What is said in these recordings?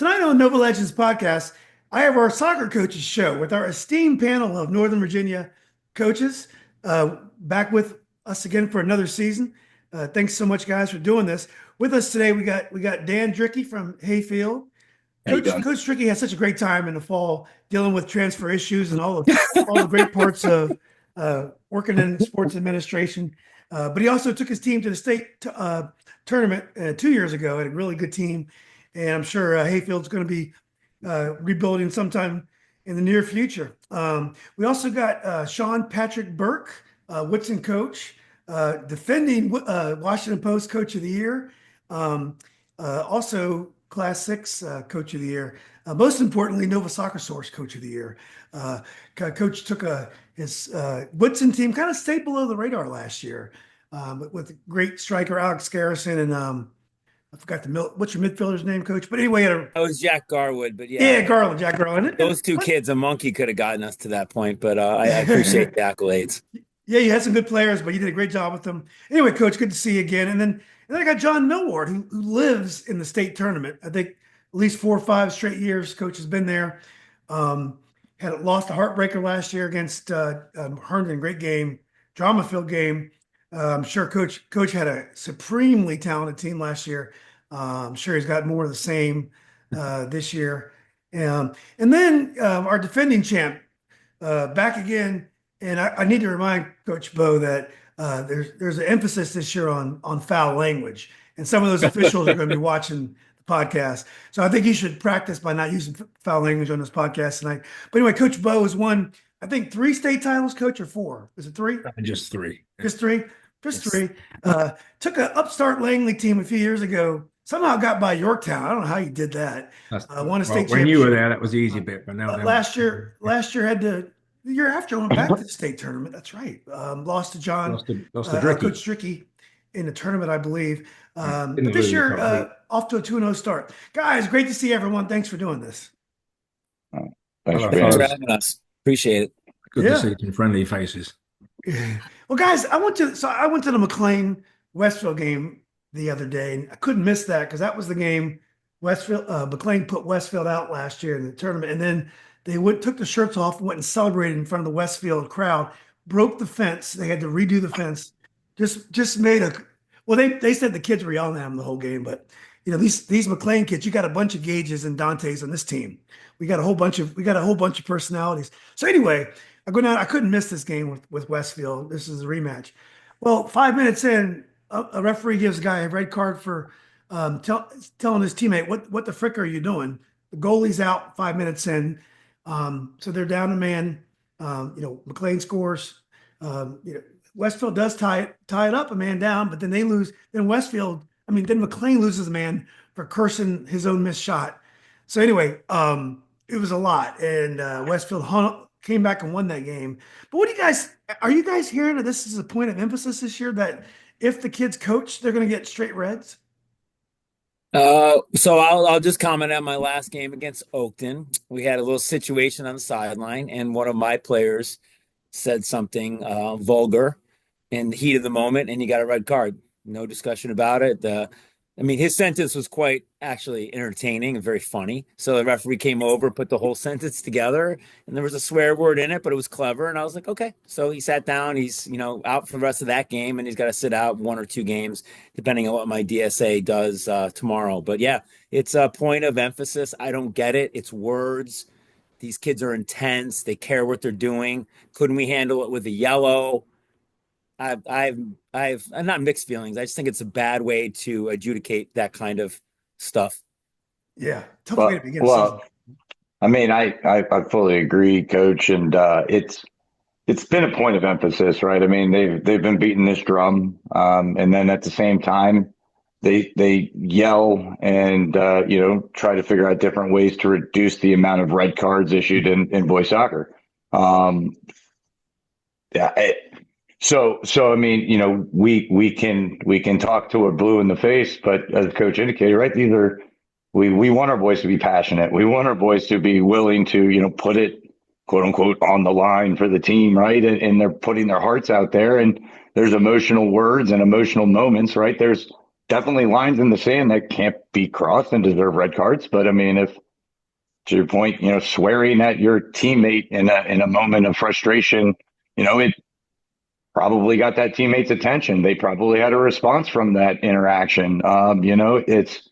Tonight on Nova Legends podcast, I have our soccer coaches show with our esteemed panel of Northern Virginia coaches back with us again for another season. Thanks so much, guys, for doing this. With us today, we got Dan Drickey from Hayfield. How you Coach doing? Drickey had such a great time in the fall dealing with transfer issues and all the great parts of working in sports administration. But he also took his team to the state tournament 2 years ago. Had a really good team, and I'm sure Hayfield's going to be rebuilding sometime in the near future. We also got Patrick Burke, Woodson coach, defending Washington Post Coach of the Year, also Class 6 Coach of the Year. Most importantly, Nova Soccer Source Coach of the Year. Coach took his Woodson team, kind of stayed below the radar last year, with great striker Alex Garrison and I forgot what's your midfielder's name, Coach? But anyway, That was Jack Garwood, but yeah, yeah, Jack Garland. those two kids, a monkey could have gotten us to that point, but I appreciate the accolades. Yeah, you had some good players, but you did a great job with them. Anyway, Coach, good to see you again. And then I got John Millward, who lives in the state tournament. I think at least 4 or 5 straight years, Coach has been there. Had lost a heartbreaker last year against Herndon. Great game, drama-filled game. I'm sure Coach had a supremely talented team last year. I'm sure he's got more of the same this year. And then our defending champ back again. And I need to remind Coach Bo that there's an emphasis this year on foul language, and some of those officials are going to be watching the podcast. So I think he should practice by not using foul language on this podcast tonight. But anyway, Coach Bo has won, I think, 3 state titles, Coach, or 4? Is it 3? Just three. Just 3? Just Yes. 3. Took an upstart Langley team a few years ago. Somehow got by Yorktown. I don't know how you did that. Won a state When you were championship. there, that was the easy bit. But now, Last year had to. The year after, I went back to the state tournament. That's right. Lost to John, lost to Drickey. Coach Drickey in the tournament, I believe. But Didn't this lose, year, probably. off to a 2-0 start. Guys, great to see everyone. Thanks for doing this. Thanks Hello, for being Thanks for here. fellas. having us. Appreciate it. Good Yeah. to see some friendly faces. Well, guys, I went to the McLean Westfield game the other day, and I couldn't miss that because that was the game McLean put Westfield out last year in the tournament, and then they took the shirts off and went and celebrated in front of the Westfield crowd, broke the fence. They had to redo the fence. Just made they said the kids were yelling at them the whole game, but these McLean kids, you got a bunch of Gages and Dantes on this team. We got a whole bunch of personalities. So anyway, I go down. I couldn't miss this game with Westfield. This is a rematch. Well, 5 minutes in, a referee gives a guy a red card for telling his teammate, what the frick are you doing? The goalie's out 5 minutes in. So they're down a man. McLean scores. Westfield does tie it up, a man down, but then they lose. Then McLean loses a man for cursing his own missed shot. So anyway, it was a lot, and Westfield came back and won that game. But are you guys hearing that this is a point of emphasis this year, that if the kids coach, they're going to get straight reds? So I'll just comment on my last game against Oakton. We had a little situation on the sideline, and one of my players said something vulgar in the heat of the moment, and he got a red card. No discussion about it. His sentence was quite actually entertaining and very funny. So the referee came over, put the whole sentence together, and there was a swear word in it, but it was clever. And I was like, okay. So he sat down. He's, out for the rest of that game, and he's got to sit out 1 or 2 games, depending on what my DSA does tomorrow. But yeah, it's a point of emphasis. I don't get it. It's words. These kids are intense. They care what they're doing. Couldn't we handle it with a yellow? I'm not mixed feelings. I just think it's a bad way to adjudicate that kind of stuff. Yeah, tough way to begin. Well, I fully agree, Coach, and it's been a point of emphasis, right? I mean, they've been beating this drum, and then at the same time, they yell and try to figure out different ways to reduce the amount of red cards issued in boys soccer. So I mean, we can talk to a blue in the face, but as the coach indicated, right, we want our boys to be passionate. We want our boys to be willing to, put it, quote unquote, on the line for the team, right? And they're putting their hearts out there, and there's emotional words and emotional moments, right? There's definitely lines in the sand that can't be crossed and deserve red cards. But I mean, if to your point, swearing at your teammate in a moment of frustration, it probably got that teammate's attention. They probably had a response from that interaction. It's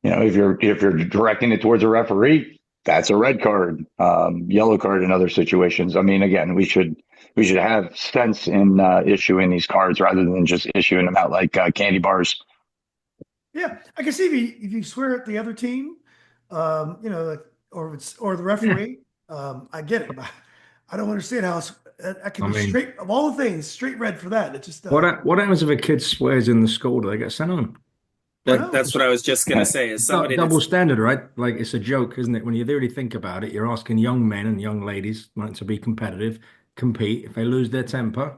if you're directing it towards a referee, that's a red card, yellow card in other situations. I mean, again, we should have sense in issuing these cards rather than just issuing them out like candy bars. Yeah, I can see if you swear at the other team, or the referee, I get it. But I don't understand how I can I be mean, straight of all the things, straight red for that. It just what happens if a kid swears in the school? Do they get sent home? I know. That's what I was just gonna say. Is somebody Double that's standard, right? Like it's a joke, isn't it? When you really think about it, you're asking young men and young ladies, right, to be competitive, compete. If they lose their temper,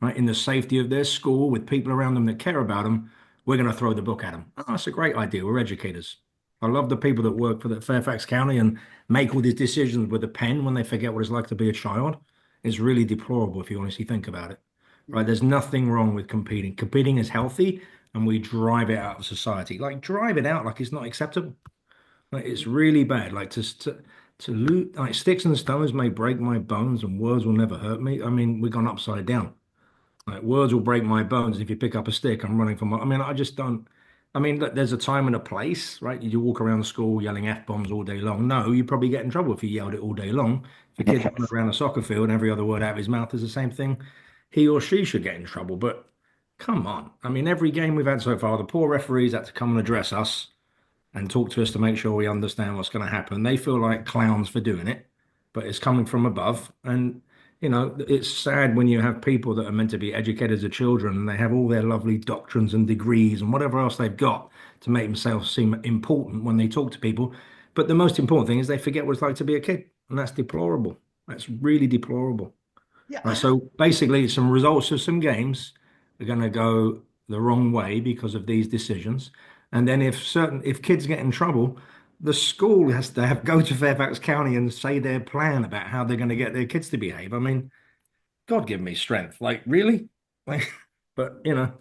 right, in the safety of their school with people around them that care about them, we're going to throw the book at them. Oh, that's a great idea. We're educators. I love the people that work for the Fairfax County and make all these decisions with a pen when they forget what it's like to be a child. It's really deplorable if you honestly think about it. Right? There's nothing wrong with competing. Competing is healthy and we drive it out of society. Like drive it out like it's not acceptable. Like it's really bad. Like to lose like sticks and stones may break my bones and words will never hurt me. I mean, we've gone upside down. Like words will break my bones. If you pick up a stick, I'm running for my. I mean, I just don't. I mean, look, there's a time and a place, right? You walk around the school yelling F-bombs all day long. No, you probably get in trouble if you yelled it all day long. If a kid's running around a soccer field and every other word out of his mouth is the same thing, he or she should get in trouble. But come on. I mean, every game we've had so far, the poor referees had to come and address us and talk to us to make sure we understand what's going to happen. They feel like clowns for doing it, but it's coming from above. And, it's sad when you have people that are meant to be educators of children and they have all their lovely doctrines and degrees and whatever else they've got to make themselves seem important when they talk to people. But the most important thing is they forget what it's like to be a kid. And that's deplorable. That's really deplorable. Right, Yeah, so basically, some results of some games are going to go the wrong way because of these decisions. And then if kids get in trouble, the school has to go to Fairfax County and say their plan about how they're going to get their kids to behave. I mean, God give me strength. Like, really? Like, but I'm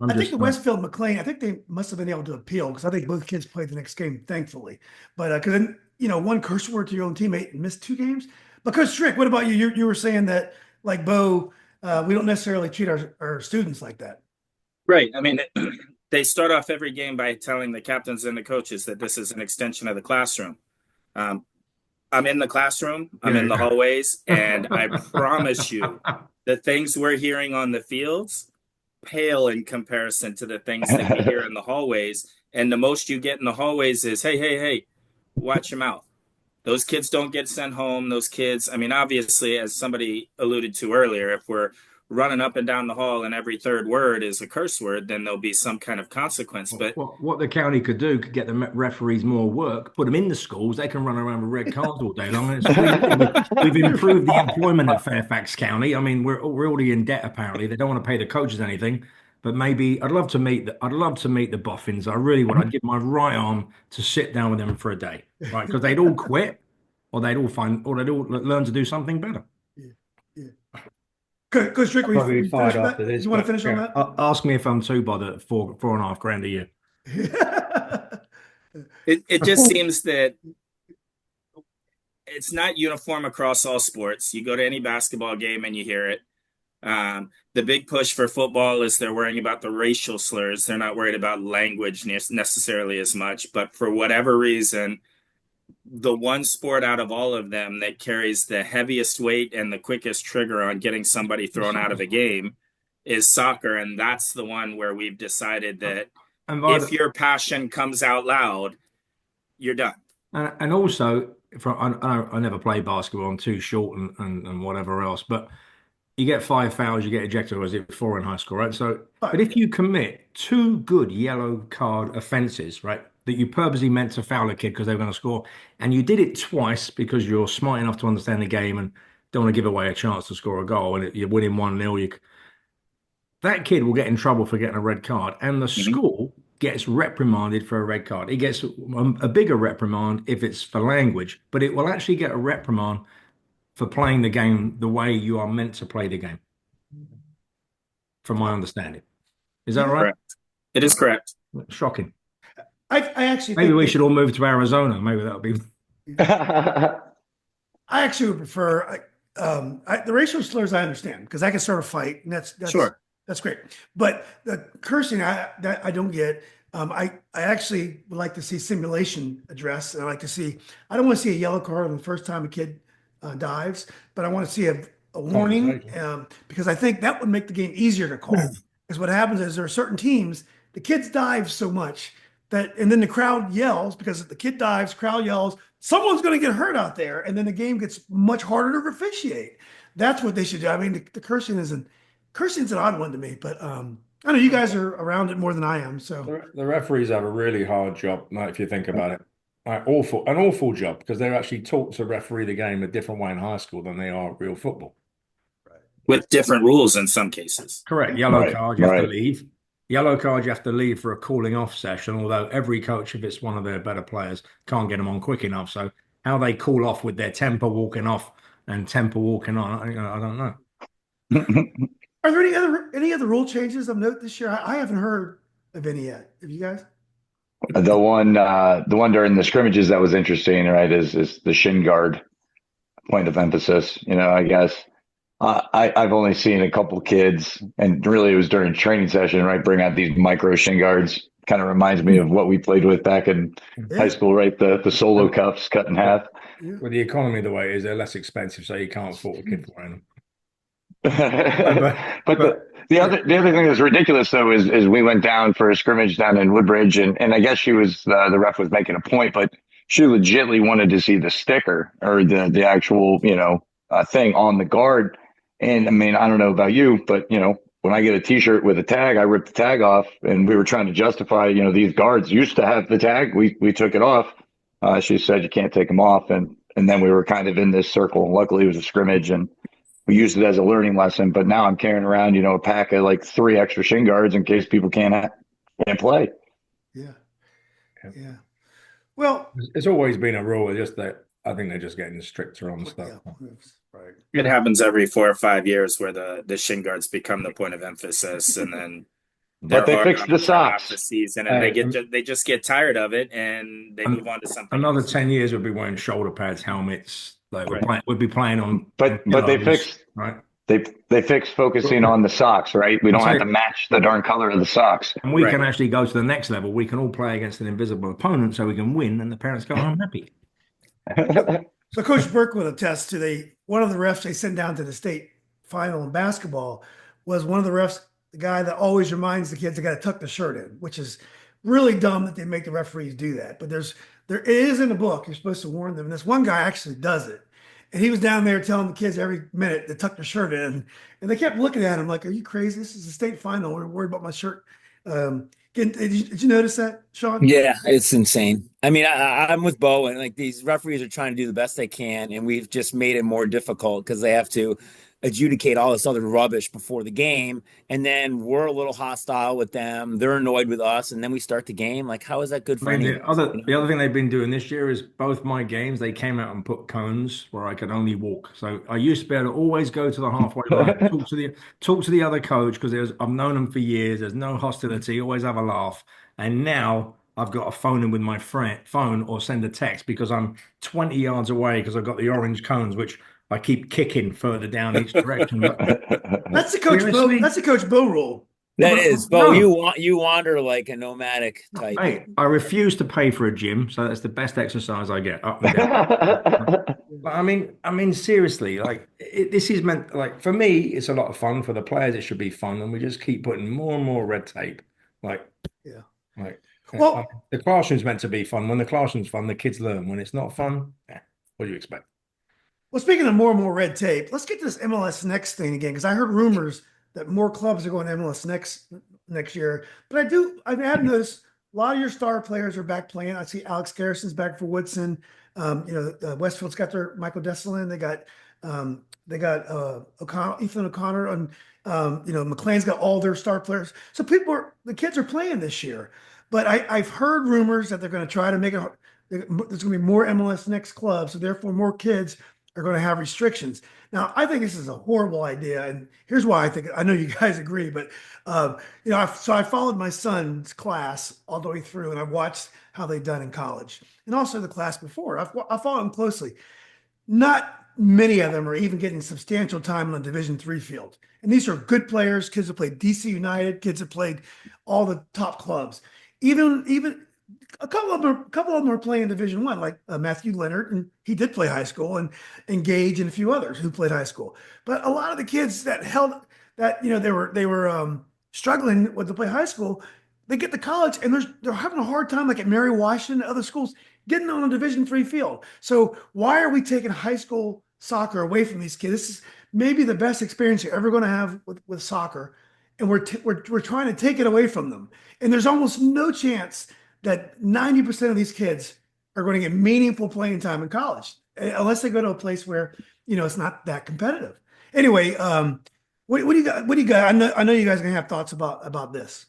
I think just the Westfield McLean, I think they must have been able to appeal because I think both kids played the next game, thankfully. But because then, one curse word to your own teammate and missed two games. Because Strick, what about you? You were saying that, like Bo, we don't necessarily treat our students like that. right. I mean, they start off every game by telling the captains and the coaches that this is an extension of the classroom. Um, I'm in the classroom, I'm in the hallways, and I promise you, the things we're hearing on the fields pale in comparison to the things that we hear in the hallways. And the most you get in the hallways is, hey, hey, hey, watch your mouth. Those kids don't get sent home. Those kids, I mean, obviously, as somebody alluded to earlier, if we're running up and down the hall and every third word is a curse word, then there'll be some kind of consequence. But what the county could do could get the referees more work, put them in the schools. They can run around with red cards all day long. And it's really, we've improved the employment at Fairfax County. I mean, we're already in debt apparently. They don't want to pay the coaches anything, but maybe I'd love to meet the Boffins. I really would. I'd give my right arm to sit down with them for a day, right? Because they'd all quit, or they'd all learn to do something better. Yeah, yeah. Because Rick, Probably you fired finish after that? this. You want to but finish on yeah. that? Ask me if I'm too bothered at 4.5 grand a year. it just seems that it's not uniform across all sports. You go to any basketball game and you hear it. The big push for football is they're worrying about the racial slurs. They're not worried about language necessarily as much. But for whatever reason, the one sport out of all of them that carries the heaviest weight and the quickest trigger on getting somebody thrown out of a game is soccer. And that's the one where we've decided that if your passion comes out loud, you're done. And also, I never played basketball. I'm too short and whatever else. But you get 5 fouls, you get ejected. Or was it 4 in high school, right? So, but if you commit 2 good yellow card offenses, right, that you purposely meant to foul a kid because they were going to score, and you did it twice because you're smart enough to understand the game and don't want to give away a chance to score a goal, and you're winning 1-0, that kid will get in trouble for getting a red card, and the school gets reprimanded for a red card. It gets a bigger reprimand if it's for language, but it will actually get a reprimand for playing the game the way you are meant to play the game, from my understanding. Is that right? Correct. It is correct. Shocking. I actually Maybe think we should all move to Arizona. Maybe that'll be. I actually would prefer the racial slurs. I understand because I can start a fight, and that's Sure. that's great. But the cursing, I don't get. I actually would like to see simulation addressed, and I like to see. I don't want to see a yellow card on the first time a kid dives, but I want to see a warning because I think that would make the game easier to call. Because what happens is there are certain teams the kids dive so much that, and then the crowd yells because if the kid dives, crowd yells, someone's going to get hurt out there, and then the game gets much harder to officiate. That's what they should do. I mean, the cursing's an odd one to me, but I know you guys are around it more than I am. So The referees have a really hard job, like, if you think about it. An awful job, because they're actually taught to referee the game a different way in high school than they are real football. With different rules in some cases. Correct. Yellow Right, card, you have to right. leave. Yellow card, you have to leave for a cooling off session, although every coach, if it's one of their better players, can't get them on quick enough. So how they cool off with their temper walking off and temper walking on, I don't know. are there any other rule changes of note this year? I haven't heard of any yet. Have you guys? The one during the scrimmages that was interesting, right, is the shin guard point of emphasis. I guess I've only seen a couple kids, and really it was during training session, right, bring out these micro shin guards. Kind of reminds me of what we played with back in high school, right? The solo cuffs cut in half. With the economy the way it is, they're less expensive, so you can't afford a kid wearing them. but the other thing that's ridiculous though is we went down for a scrimmage down in Woodbridge, and I guess she was the ref was making a point, but she legitimately wanted to see the sticker or the actual thing on the guard. And I mean, I don't know about you, but when I get a T-shirt with a tag, I rip the tag off, and we were trying to justify, these guards used to have the tag, we took it off. She said you can't take them off, and then we were kind of in this circle. Luckily, it was a scrimmage, and we used it as a learning lesson. But now I'm carrying around, a pack of like 3 extra shin guards in case people can't play. Yeah. Well, It's always been a rule. It's just that I think they're just getting stricter on stuff. yeah, right. It happens every 4 or 5 years where the shin guards become the point of emphasis, and then But they fixed the socks. the season, and they just get tired of it, and they move on to something. Another else. 10 years we'll be wearing shoulder pads, helmets. Like we'll be playing on. But they fixed right. They fixed focusing on the socks, right? We don't have to match the darn color of the socks. And we Right. can actually go to the next level. We can all play against an invisible opponent, so we can win, and the parents go, "I'm happy." So Coach Burke will attest to one of the refs they sent down to the state final in basketball was one of the refs, the guy that always reminds the kids they got to tuck the shirt in, which is really dumb that they make the referees do that. But it is in the book. You're supposed to warn them. And this one guy actually does it. And he was down there telling the kids every minute to tuck their shirt in. And they kept looking at him like, "Are you crazy? This is a state final. We're worried about my shirt." Did you notice that, Sean? Yeah, it's insane. I mean, I'm with Bo, and like these referees are trying to do the best they can, and we've just made it more difficult because they have to adjudicate all this other rubbish before the game, and then we're a little hostile with them. They're annoyed with us, and then we start the game. Like, how is that good for I mean, anyone? the other thing they've been doing this year is both my games, they came out and put cones where I could only walk. So I used to be able to always go to the halfway line, talk to the other coach because I've known them for years. There's no hostility, always have a laugh. And now I've got to phone in with my phone or send a text because I'm 20 yards away because I've got the orange cones, which I keep kicking further down each direction. That's the Coach Bo. Seriously? That's the Coach Bo rule. That is, Bo. No. You wander like a nomadic type. Mate, I refuse to pay for a gym, so that's the best exercise I get. Up and down. But I mean, seriously, like this is meant. Like for me, it's a lot of fun. For the players, it should be fun, and we just keep putting more and more red tape. Like, Well, the classroom's meant to be fun. When the classroom's fun, the kids learn. When it's not fun, what do you expect? Well, speaking of more and more red tape, let's get to this MLS Next thing again because I heard rumors that more clubs are going to MLS next year. But I have noticed a lot of your star players are back playing. I see Alex Garrison's back for Woodson. Westfield's got their Michael Dessalin. They got Ethan O'Connor, and McLean's got all their star players. So the kids are playing this year. But I've heard rumors that they're going to try to make it. There's going to be more MLS Next clubs, so therefore more kids are going to have restrictions. Now, I think this is a horrible idea, and here's why I think. I know you guys agree, but so I followed my son's class all the way through, and I've watched how they've done in college, and also the class before. I followed them closely. Not many of them are even getting substantial time on the Division III field, and these are good players. Kids that played DC United, kids that played all the top clubs. Even a couple of them are playing Division One, like Matthew Leonard, and he did play high school, and Gage and a few others who played high school. But a lot of the kids that held that they were struggling with to play high school, they get to college and they're having a hard time, like at Mary Washington and other schools, getting on a Division III field. So why are we taking high school soccer away from these kids? This is maybe the best experience you're ever going to have with soccer, and we're trying to take it away from them. And there's almost no chance that 90% of these kids are going to get meaningful playing time in college, unless they go to a place where, it's not that competitive. Anyway, what do you got? What do you got? I know you guys are going to have thoughts about this.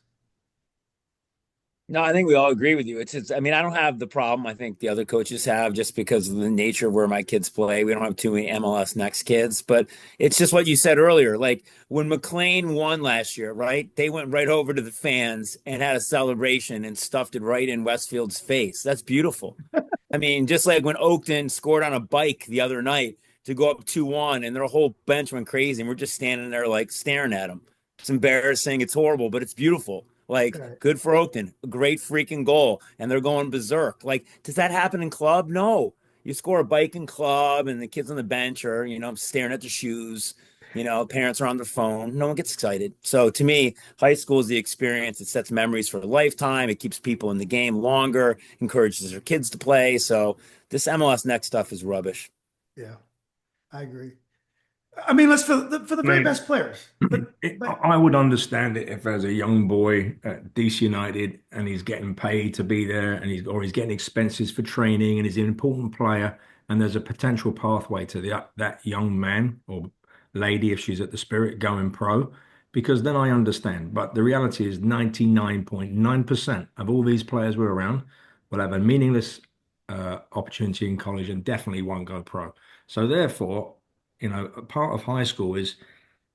No, I think we all agree with you. I mean, I don't have the problem I think the other coaches have, just because of the nature of where my kids play. We don't have too many MLS Next kids, but it's just what you said earlier. Like when McLean won last year, right? They went right over to the fans and had a celebration and stuffed it right in Westfield's face. That's beautiful. I mean, just like when Oakton scored on a bike the other night to go up 2-1, and their whole bench went crazy, and we're just standing there like staring at them. It's embarrassing. It's horrible, but it's beautiful. Like, Right. good for Oakton. A great freaking goal. And they're going berserk. Like, does that happen in club? No. You score a bike in club and the kids on the bench are, staring at their shoes. Parents are on their phone. No one gets excited. So to me, high school is the experience. It sets memories for a lifetime. It keeps people in the game longer, encourages their kids to play. So this MLS Next stuff is rubbish. Yeah, I agree. I mean, let's for the very best players. But I would understand it if there's a young boy at DC United and he's getting paid to be there, and he's getting expenses for training, and he's an important player, and there's a potential pathway to that young man or lady, if she's at the Spirit, going pro, because then I understand. But the reality is 99.9% of all these players we're around will have a meaningless opportunity in college and definitely won't go pro. So therefore, a part of high school is,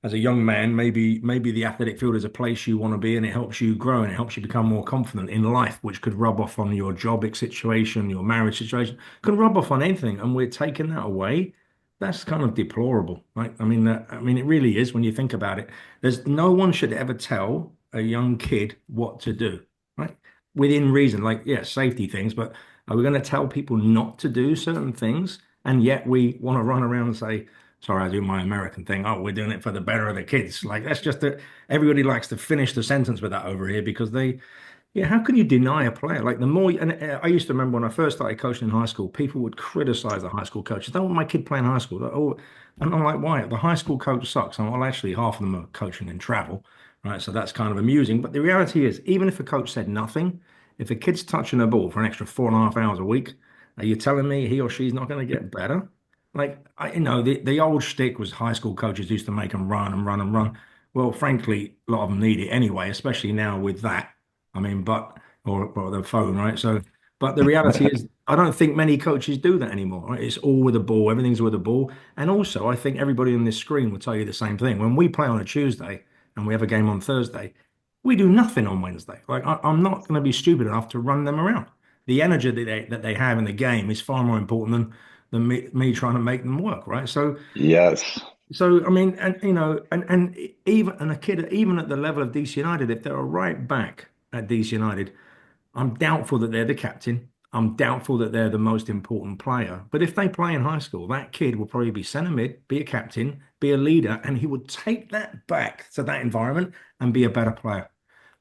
as a young man, maybe the athletic field is a place you want to be, and it helps you grow and it helps you become more confident in life, which could rub off on your job situation, your marriage situation, could rub off on anything. And we're taking that away. That's kind of deplorable, right? I mean, it really is when you think about it. There's no one should ever tell a young kid what to do, right? Within reason, like, yeah, safety things, but are we going to tell people not to do certain things? And yet we want to run around and say, sorry, I do my American thing. Oh, we're doing it for the better of the kids. Like, that's just that everybody likes to finish the sentence with that over here, because how can you deny a player? Like, the more, and I used to remember when I first started coaching in high school, people would criticize the high school coaches. Don't want my kid playing high school. Oh, and I'm like, why? The high school coach sucks. And well, actually, half of them are coaching in travel, right? So that's kind of amusing. But the reality is, even if a coach said nothing, if a kid's touching a ball for an extra 4.5 hours a week, are you telling me he or she's not going to get better? Like, the old shtick was high school coaches used to make them run and run and run. Well, frankly, a lot of them need it anyway, especially now with that. I mean, or the phone, right? So, but the reality is, I don't think many coaches do that anymore. Right? It's all with a ball. Everything's with a ball. And also, I think everybody on this screen will tell you the same thing. When we play on a Tuesday and we have a game on Thursday, we do nothing on Wednesday. Like, I'm not going to be stupid enough to run them around. The energy that they have in the game is far more important than me trying to make them work, right? So Yes. so I mean, and even a kid, even at the level of DC United, if they're a right back at DC United, I'm doubtful that they're the captain. I'm doubtful that they're the most important player. But if they play in high school, that kid will probably be centre mid, be a captain, be a leader, and he would take that back to that environment and be a better player.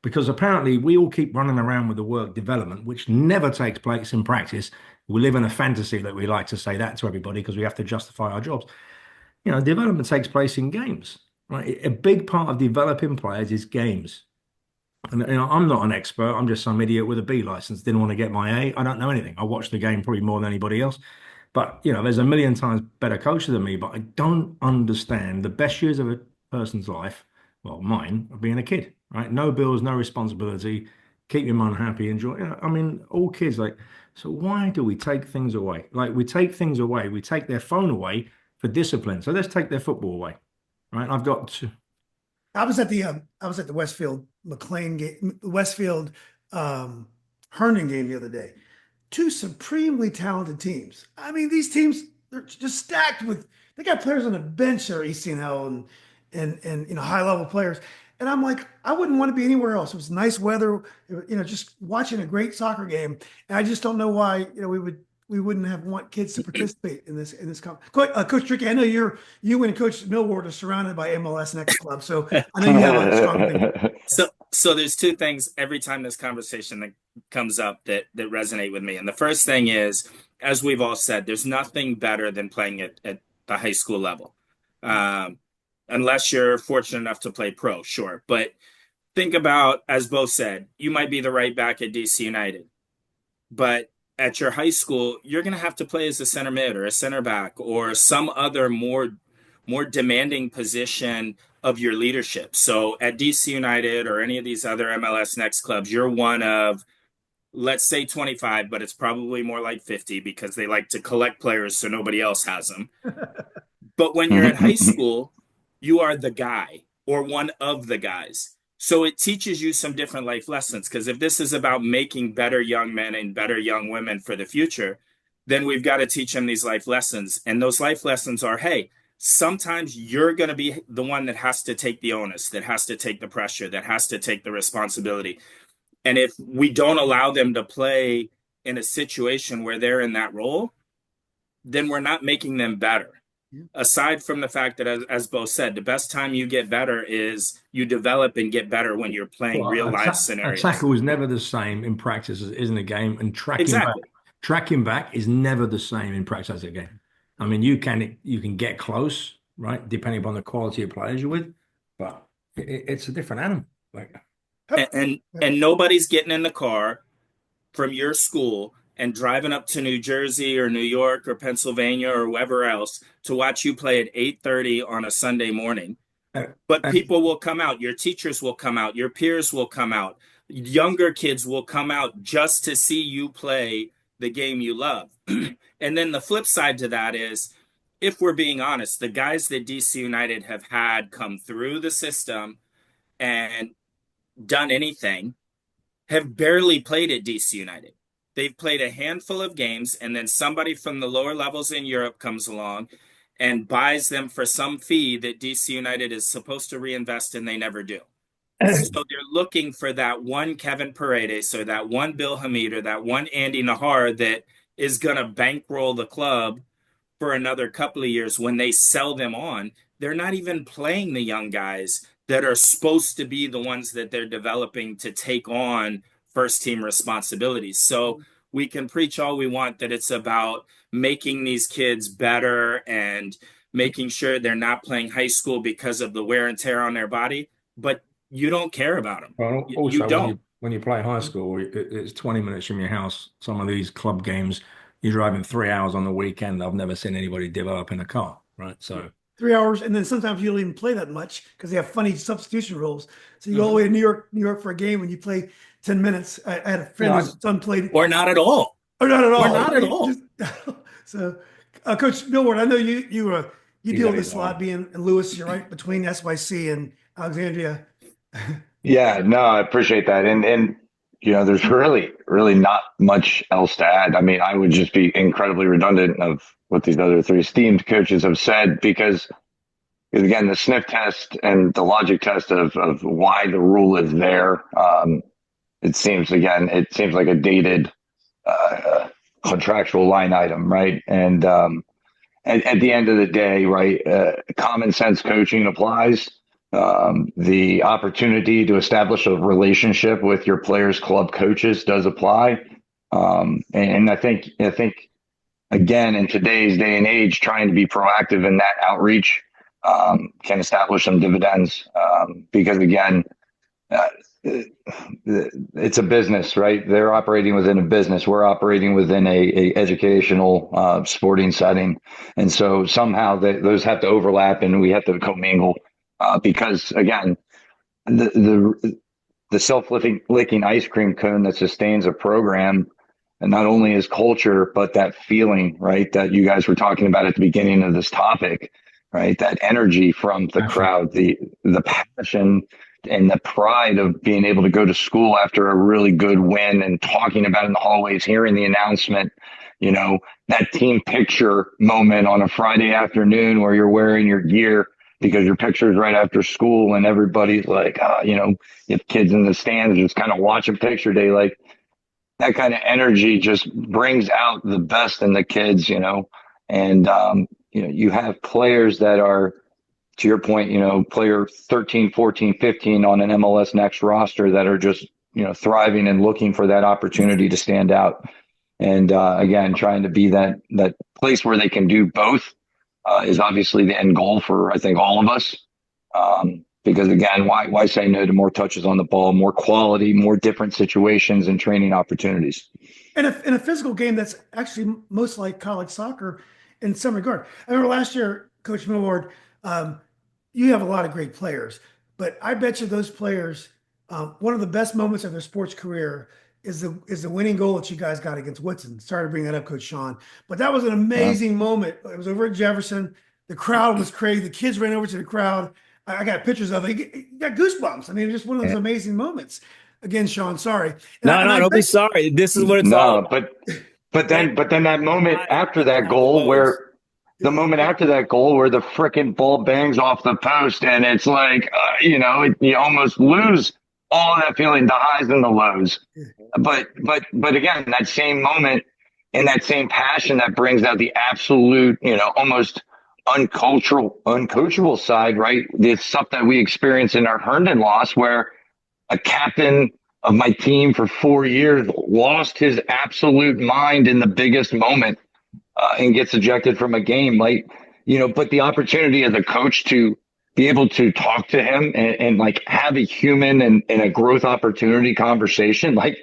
Because apparently we all keep running around with the work development, which never takes place in practice. We live in a fantasy that we like to say that to everybody because we have to justify our jobs. Development takes place in games, right? A big part of developing players is games. And I'm not an expert. I'm just some idiot with a B license. Didn't want to get my A. I don't know anything. I watch the game probably more than anybody else. But, there's a million times better coaches than me, but I don't understand the best years of a person's life, well, mine, of being a kid, right? No bills, no responsibility, keep your mum happy, enjoy. I mean, all kids, like, so why do we take things away? Like, we take things away, we take their phone away, for discipline. So let's take their football away, right? I've got to. I was at the Westfield McLean game, Westfield Herndon game the other day. Two supremely talented teams. I mean, these teams, they're just stacked with. They got players on the bench that are ECNL and high level players. And I'm like, I wouldn't want to be anywhere else. It was nice weather, just watching a great soccer game. And I just don't know why we wouldn't want kids to participate in this Coach Drickey, I know you and Coach Millward are surrounded by MLS Next Club, so I know you have a strong opinion. So there's two things every time this conversation that comes up that resonate with me. And the first thing is, as we've all said, there's nothing better than playing at the high school level. Unless you're fortunate enough to play pro, sure. But think about, as Bo said, you might be the right back at DC United, but at your high school, you're going to have to play as a center mid or a center back or some other more demanding position of your leadership. So at DC United or any of these other MLS Next clubs, you're one of, let's say 25, but it's probably more like 50 because they like to collect players so nobody else has them. But when you're at high school, you are the guy or one of the guys. So it teaches you some different life lessons, because if this is about making better young men and better young women for the future, then we've got to teach them these life lessons. And those life lessons are, hey, sometimes you're going to be the one that has to take the onus, that has to take the pressure, that has to take the responsibility. And if we don't allow them to play in a situation where they're in that role, then we're not making them better. Aside from the fact that, as Bo said, the best time you get better is you develop and get better when you're playing real life scenarios. A tackle is never the same in practice as it is in a game, and tracking back is never the same in practice as a game. I mean, you can get close, right, depending upon the quality of players you're with, but it's a different animal. And nobody's getting in the car from your school and driving up to New Jersey or New York or Pennsylvania or wherever else to watch you play at 8:30 on a Sunday morning. But people will come out. Your teachers will come out. Your peers will come out. Younger kids will come out just to see you play the game you love. And then the flip side to that is, if we're being honest, the guys that DC United have had come through the system and done anything have barely played at DC United. They've played a handful of games, and then somebody from the lower levels in Europe comes along and buys them for some fee that DC United is supposed to reinvest, and they never do. So they're looking for that one Kevin Paredes or that one Bill Hamid or that one Andy Nahar that is going to bankroll the club for another couple of years. When they sell them on, they're not even playing the young guys that are supposed to be the ones that they're developing to take on first team responsibilities. So we can preach all we want that it's about making these kids better and making sure they're not playing high school because of the wear and tear on their body, but you don't care about them. Well, also, you don't. When you play high school, it's 20 minutes from your house. Some of these club games, you're driving 3 hours on the weekend. I've never seen anybody develop in a car, right? So 3 hours, and then sometimes you don't even play that much because they have funny substitution rules. So you go all the way to New York for a game, and you play 10 minutes. I had a friend whose son played, or not at all, or not at all, or not at all. So, Coach Millward, I know you deal with this a lot, being in Lewis. You're right between SYC and Alexandria. Yeah, no, I appreciate that. And there's really not much else to add. I mean, I would just be incredibly redundant of what these other three esteemed coaches have said, because again, the sniff test and the logic test of why the rule is there, it seems like a dated contractual line item, right? And at the end of the day, right, common sense coaching applies. The opportunity to establish a relationship with your players' club coaches does apply. And I think again, in today's day and age, trying to be proactive in that outreach can establish some dividends, because again, it's a business, right? They're operating within a business. We're operating within a educational sporting setting. And so somehow those have to overlap, and we have to commingle. Because again, the self-licking ice cream cone that sustains a program and not only his culture, but that feeling, right, that you guys were talking about at the beginning of this topic, right? That energy from the crowd, the passion and the pride of being able to go to school after a really good win and talking about it in the hallways, hearing the announcement, that team picture moment on a Friday afternoon where you're wearing your gear because your picture is right after school and everybody's like, you have kids in the stands just kind of watching picture day, like that kind of energy just brings out the best in the kids, and, you have players that are, to your point, player 13, 14, 15 on an MLS Next roster that are just, thriving and looking for that opportunity to stand out. And again, trying to be that place where they can do both is obviously the end goal for, I think, all of us. Because again, why say no to more touches on the ball, more quality, more different situations and training opportunities? In a physical game that's actually most like college soccer in some regard. I remember last year, Coach Millward, you have a lot of great players, but I bet you those players, one of the best moments of their sports career is the winning goal that you guys got against Woodson. Sorry to bring that up, Coach Sean, but that was an amazing moment. It was over at Jefferson. The crowd was crazy. The kids ran over to the crowd. I got pictures of it. You got goosebumps. I mean, just one of those amazing moments. Again, Sean, sorry. Don't be sorry. This is what it's all about. But then that moment after that goal where the frickin' ball bangs off the post and it's like, you almost lose all of that feeling, the highs and the lows. But again, that same moment and that same passion that brings out the absolute, almost uncoachable side, right? The stuff that we experienced in our Herndon loss where a captain of my team for 4 years lost his absolute mind in the biggest moment and gets ejected from a game. Like, but the opportunity as a coach to be able to talk to him and like have a human and a growth opportunity conversation, like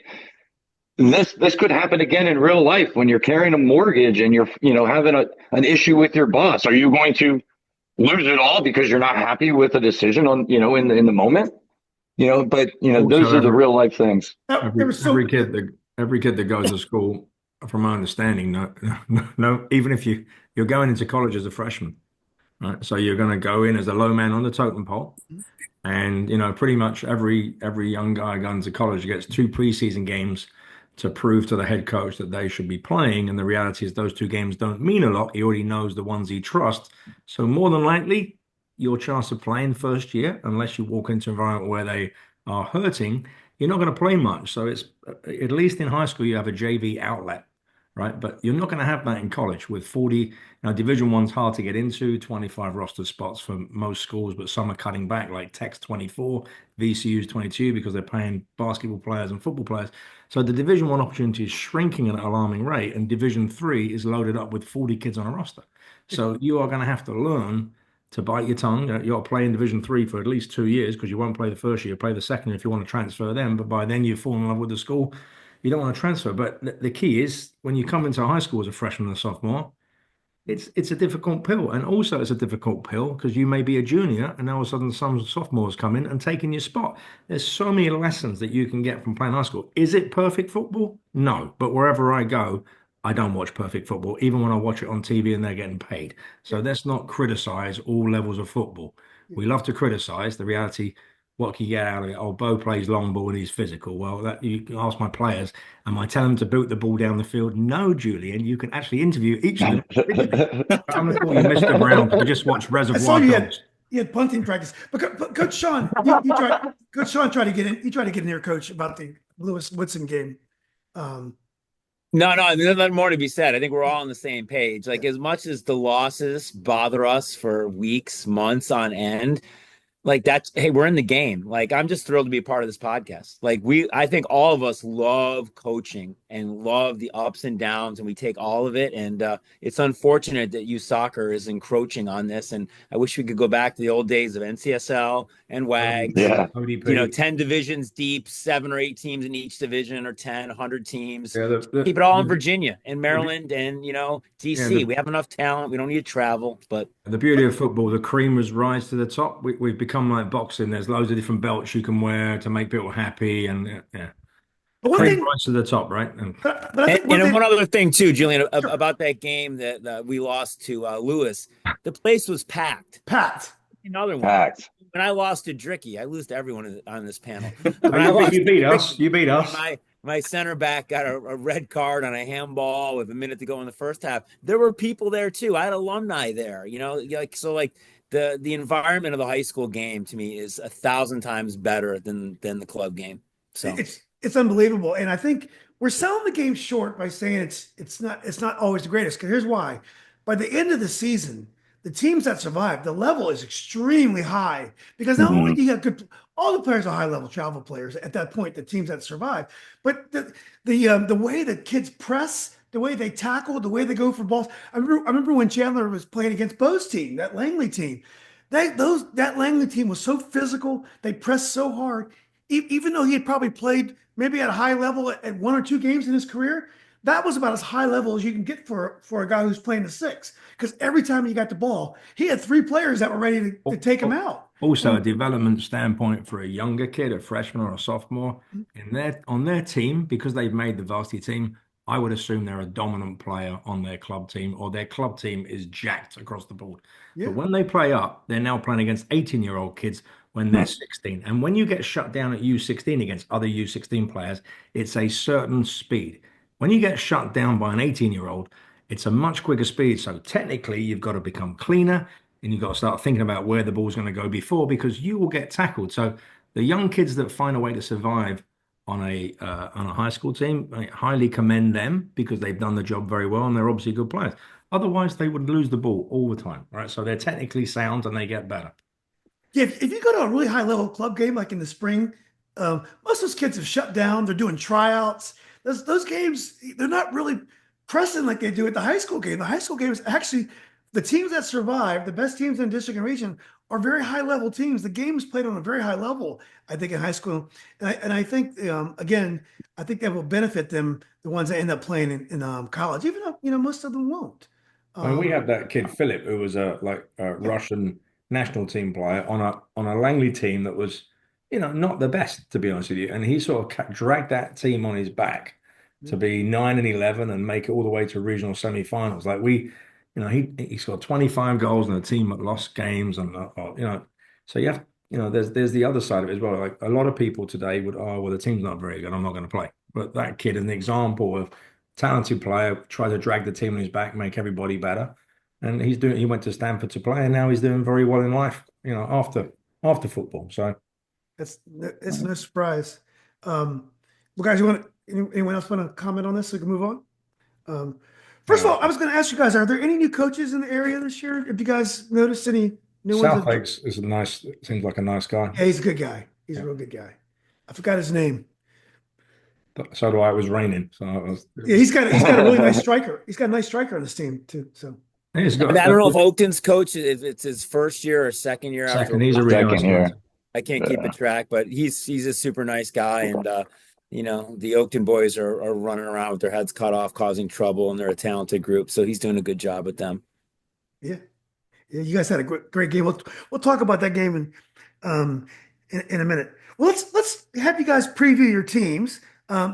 this could happen again in real life when you're carrying a mortgage and you're, having an issue with your boss. Are you going to lose it all because you're not happy with a decision on, in the moment? But those are the real life things. Every kid that goes to school, from my understanding, no, even if you're going into college as a freshman, right? So you're going to go in as a low man on the totem pole, and pretty much every young guy going to college gets 2 preseason games to prove to the head coach that they should be playing. And the reality is those 2 games don't mean a lot. He already knows the ones he trusts. So more than likely, your chance of playing first year, unless you walk into an environment where they are hurting, you're not going to play much. So it's, at least in high school, you have a JV outlet, right? But you're not going to have that in college with 40. Now, Division I's hard to get into, 25 roster spots for most schools, but some are cutting back, like Tech's 24, VCU's 22, because they're paying basketball players and football players. So the Division I opportunity is shrinking at an alarming rate, and Division III is loaded up with 40 kids on a roster. So you are going to have to learn to bite your tongue. You'll play in Division III for at least 2 years because you won't play the first year. You play the second if you want to transfer them, but by then you fall in love with the school. You don't want to transfer. But the key is when you come into high school as a freshman and a sophomore, it's a difficult pill. And also it's a difficult pill because you may be a junior and all of a sudden some sophomores come in and taking your spot. There's so many lessons that you can get from playing high school. Is it perfect football? No. But wherever I go, I don't watch perfect football, even when I watch it on TV and they're getting paid. So let's not criticize all levels of football. We love to criticize the reality. What can you get out of it? Oh, Bo plays long ball and he's physical. Well, that you can ask my players. Am I telling them to boot the ball down the field? No, Julian. You can actually interview each of them. I'm going to call you Mr. Brown because I just watched Reservoir Dogs. You had punting practice, but Coach Sean, Coach Sean tried to get in. He tried to get in there, Coach, about the Lewis Woodson game. No, there's nothing more to be said. I think we're all on the same page. Like, as much as the losses bother us for weeks, months on end, like that's, hey, we're in the game. Like, I'm just thrilled to be a part of this podcast. Like, I think all of us love coaching and love the ups and downs, and we take all of it. And it's unfortunate that youth soccer is encroaching on this. And I wish we could go back to the old days of NCSL and WAGs. Yeah. 10 divisions deep, 7 or 8 teams in each division, or 10, 100 teams. Yeah, keep it all in Virginia and Maryland and, DC. We have enough talent. We don't need to travel. But the beauty of football, the creamers rise to the top. We've become like boxing. There's loads of different belts you can wear to make people happy. And yeah. But one Craig thing, rise to the top, right? but I think one And thing, one other thing too, Julian, sure, about that game that we lost to Lewis, the place was packed. Pat. Another one. Facts. When I lost to Drickey, I lose to everyone on this panel. Oh, When I lost you to beat us. Drickey, You beat us. my center back got a red card on a handball with a minute to go in the first half. There were people there too. I had alumni there, like so like the environment of the high school game to me is 1,000 times better than the club game. So It's unbelievable, and I think we're selling the game short by saying it's not always the greatest. Because here's why: by the end of the season, the teams that survive, the level is extremely high. Because not only do you have all the players are high level travel players at that point, the teams that survive, but the way the kids press, the way they tackle, the way they go for balls. I remember when Chandler was playing against Bo's team, that Langley team. That Langley team was so physical. They pressed so hard. Even though he had probably played maybe at a high level at one or two games in his career, that was about as high level as you can get for a guy who's playing the six. Because every time he got the ball, he had three players that were ready to take him out. Also, a development standpoint for a younger kid, a freshman or a sophomore, on their team, because they've made the varsity team, I would assume they're a dominant player on their club team, or their club team is jacked across the board. Yeah. But when they play up, they're now playing against 18-year-old kids when they're 16. And when you get shut down at U16 against other U16 players, it's a certain speed. When you get shut down by an 18-year-old, it's a much quicker speed. So technically, you've got to become cleaner and you've got to start thinking about where the ball's going to go before, because you will get tackled. So the young kids that find a way to survive on a high school team, I highly commend them, because they've done the job very well and they're obviously good players. Otherwise, they would lose the ball all the time, right? So they're technically sound and they get better. Yeah, if you go to a really high level club game like in the spring, most of those kids have shut down. They're doing tryouts. Those games, they're not really pressing like they do at the high school game. The high school game is actually the teams that survive, the best teams in district and region, are very high level teams. The game is played on a very high level, I think, in high school, and I think again, I think that will benefit them, the ones that end up playing in college, even though most of them won't. I mean, we had that kid Philip, who was a Russian national team player on a Langley team that was, not the best, to be honest with you. And he sort of dragged that team on his back to be 9-11 and make it all the way to regional semi-finals. Like he scored 25 goals in a team that lost games, and so you have, there's the other side of it as well. Like a lot of people today would, oh well, the team's not very good, I'm not going to play. But that kid is an example of talented player, try to drag the team on his back, make everybody better. And he went to Stanford to play, and now he's doing very well in life, after football. So it's no surprise. Well, guys, anyone else want to comment on this so we can move on? First of all, I was going to ask you guys, are there any new coaches in the area this year? Have you guys noticed any new ones? South Lakes is seems like a nice guy. Yeah, he's a good guy. He's a real good guy. I forgot his name. So do I. It was raining. So Yeah, he's got a really nice striker. He's got a nice striker on his team too. So I don't know if Oakton's coach, if it's his first year or second year. Second, he's a really nice guy. I can't keep a track, but he's a super nice guy, and the Oakton boys are running around with their heads cut off, causing trouble, and they're a talented group. So he's doing a good job with them. Yeah, you guys had a great game. We'll talk about that game in a minute. Well, let's have you guys preview your teams.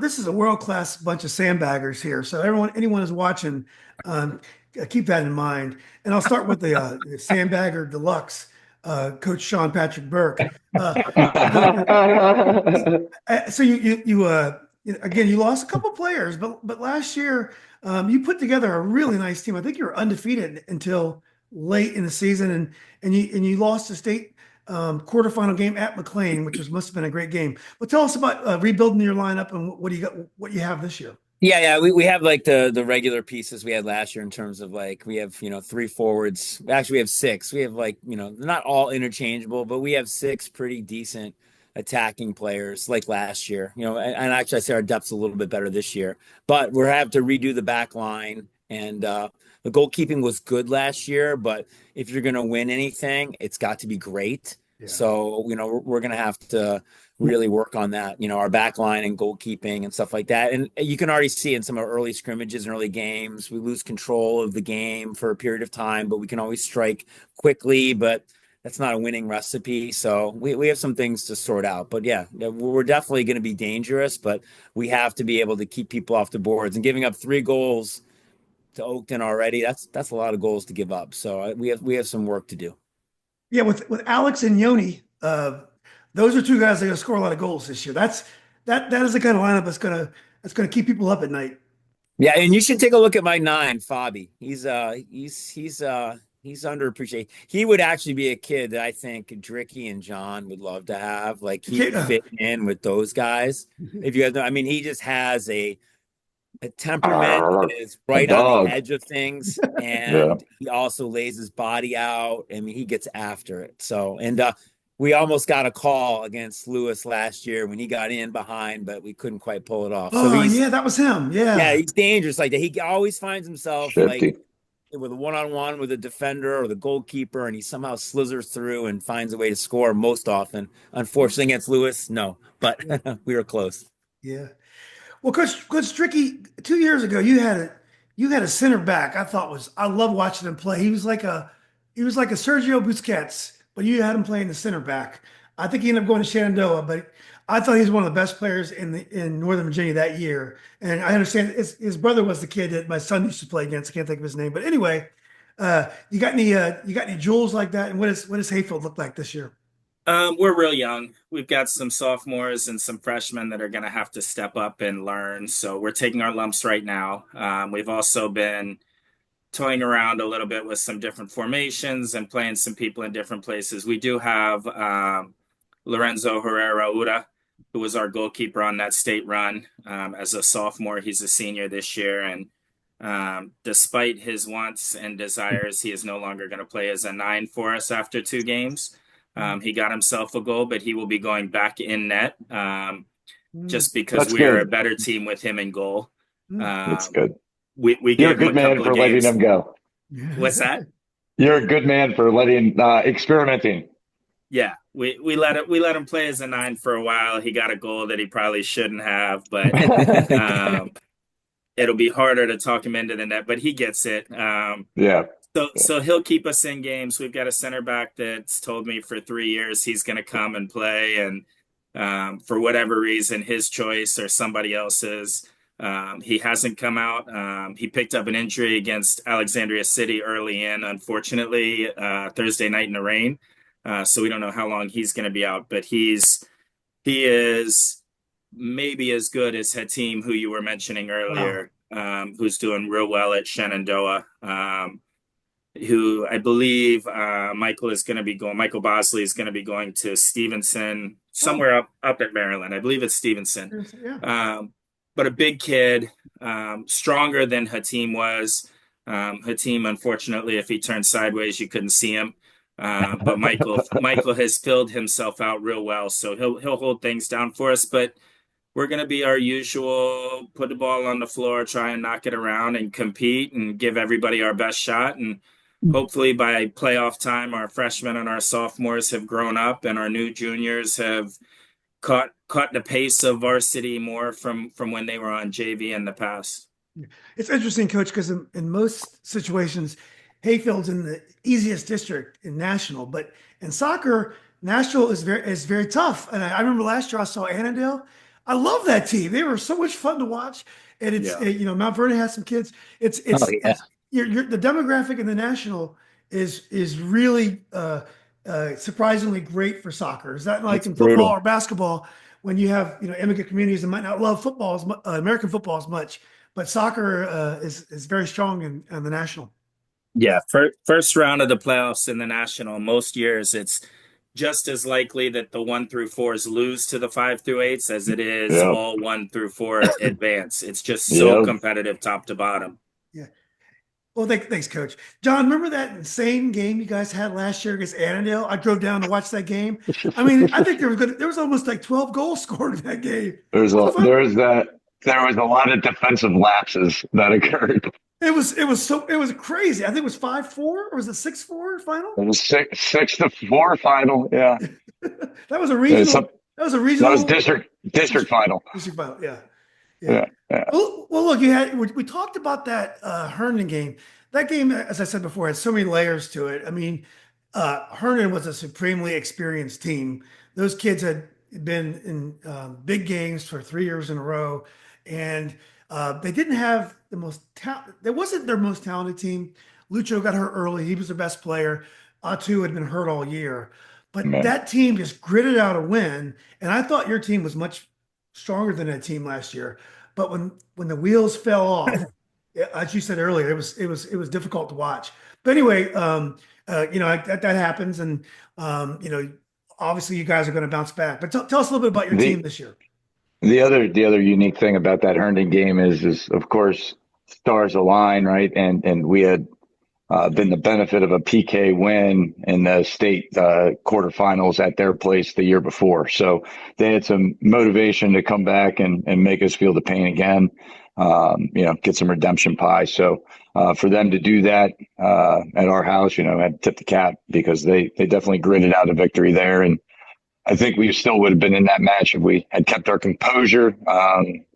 This is a world-class bunch of sandbaggers here. So anyone who's watching, keep that in mind. And I'll start with the Sandbagger Deluxe, Coach Sean Patrick Burke. So you lost a couple players, but last year you put together a really nice team. I think you were undefeated until late in the season, and you lost the state quarterfinal game at McLean, which must have been a great game. But tell us about rebuilding your lineup and what you have this year. Yeah, we have like the regular pieces we had last year in terms of like we have 3 forwards. Actually, we have 6. We have not all interchangeable, but we have 6 pretty decent attacking players like last year. And actually, I say our depth's a little bit better this year. But we're have to redo the back line, and the goalkeeping was good last year. But if you're going to win anything, it's got to be great. Yeah. So we're going to have to really work on that, our back line and goalkeeping and stuff like that. And you can already see in some of our early scrimmages and early games, we lose control of the game for a period of time, but we can always strike quickly. But that's not a winning recipe. So we have some things to sort out. But yeah, we're definitely going to be dangerous, but we have to be able to keep people off the boards, and giving up 3 goals to Oakton already. That's a lot of goals to give up. So we have some work to do. Yeah, with Alex and Yoni, those are 2 guys that are going to score a lot of goals this year. That is the kind of lineup that's gonna keep people up at night. Yeah, and you should take a look at my 9, Fabi. He's underappreciated. He would actually be a kid that I think Drickey and John would love to have. Like, he would fit in with those guys. If you guys know, I mean, he just has a temperament that is right on the edge of things, and he also lays his body out. I mean, he gets after it. So, and we almost got a call against Lewis last year when he got in behind, but we couldn't quite pull it off. Oh, yeah, that was him. Yeah, he's dangerous like that. He always finds himself 50. like with a one-on-one with a defender or the goalkeeper, and he somehow slithers through and finds a way to score most often. Unfortunately, against Lewis, no, but we were close. Yeah. Well, Coach Drickey, 2 years ago, you had a center back. I love watching him play. He was like a Sergio Busquets, but you had him playing the center back. I think he ended up going to Shenandoah, but I thought he was one of the best players in Northern Virginia that year. And I understand his brother was the kid that my son used to play against. I can't think of his name, but anyway, you got any jewels like that? And what does Hayfield look like this year? We're real young. We've got some sophomores and some freshmen that are going to have to step up and learn. So we're taking our lumps right now. We've also been toying around a little bit with some different formations and playing some people in different places. We do have Lorenzo Herrera Ura, who was our goalkeeper on that state run as a sophomore. He's a senior this year, and despite his wants and desires, he is no longer going to play as a 9 for us after 2 games. He got himself a goal, but he will be going back in net just because we are a better team with him in goal. That's good. We You're a good man for letting him go. What's that? You're a good man for letting experimenting. Yeah, we let him play as a 9 for a while. He got a goal that he probably shouldn't have, but it'll be harder to talk him into the net. But he gets it. Yeah. So he'll keep us in games. We've got a center back that's told me for 3 years he's going to come and play, and for whatever reason, his choice or somebody else's, he hasn't come out. He picked up an injury against Alexandria City early in, unfortunately, Thursday night in the rain. So we don't know how long he's going to be out, but he is maybe as good as Hatim, who you were mentioning earlier, who's doing real well at Shenandoah. Who I believe Michael Bosley is going to be going to Stevenson, somewhere up at Maryland. I believe it's Stevenson. Yeah. But a big kid, stronger than Hatim was. Hatim, unfortunately, if he turned sideways, you couldn't see him. But Michael has filled himself out real well, so he'll hold things down for us. But we're going to be our usual, put the ball on the floor, try and knock it around and compete and give everybody our best shot. And hopefully by playoff time, our freshmen and our sophomores have grown up and our new juniors have caught the pace of varsity more from when they were on JV in the past. It's interesting, Coach, because in most situations, Hayfield's in the easiest district in National, but in soccer, Nashville is very tough. And I remember last year I saw Annandale. I love that team. They were so much fun to watch. And it's Mount Vernon has some kids. It's the demographic in the National is really surprisingly great for soccer. Is that like in football or basketball when you have immigrant communities that might not love football American football as much, but soccer is very strong in the National. Yeah, first round of the playoffs in the National. Most years it's just as likely that the 1 through 4s lose to the 5 through 8s as it is all 1 through 4 advance. It's just so competitive top to bottom. Yeah. Well, thanks, Coach. John, remember that insane game you guys had last year against Annandale? I drove down to watch that game. I mean, I think there was almost like 12 goals scored in that game. There was a lot of defensive lapses that occurred. It was crazy. I think it was 5-4 or was it 6-4 final? It was 6-4 final. Yeah. That was a regional. That was district final. District final. Yeah. Well, look, we talked about that Herndon game. That game, as I said before, had so many layers to it. I mean, Herndon was a supremely experienced team. Those kids had been in big games for 3 years in a row, and they didn't have the most talent. That wasn't their most talented team. Lucho got hurt early. He was their best player. Atu had been hurt all year. But Man. that team just gritted out a win. And I thought your team was much stronger than that team last year. But when the wheels fell off, as you said earlier, it was difficult to watch. But anyway, that happens, and obviously you guys are going to bounce back. But tell us a little bit about your team this year. The other unique thing about that Herndon game is of course stars align, right? And we had been the benefit of a PK win in the state quarterfinals at their place the year before. So they had some motivation to come back and make us feel the pain again, get some redemption pie. So for them to do that at our house, I had to tip the cap because they definitely gritted out a victory there. And I think we still would have been in that match if we had kept our composure.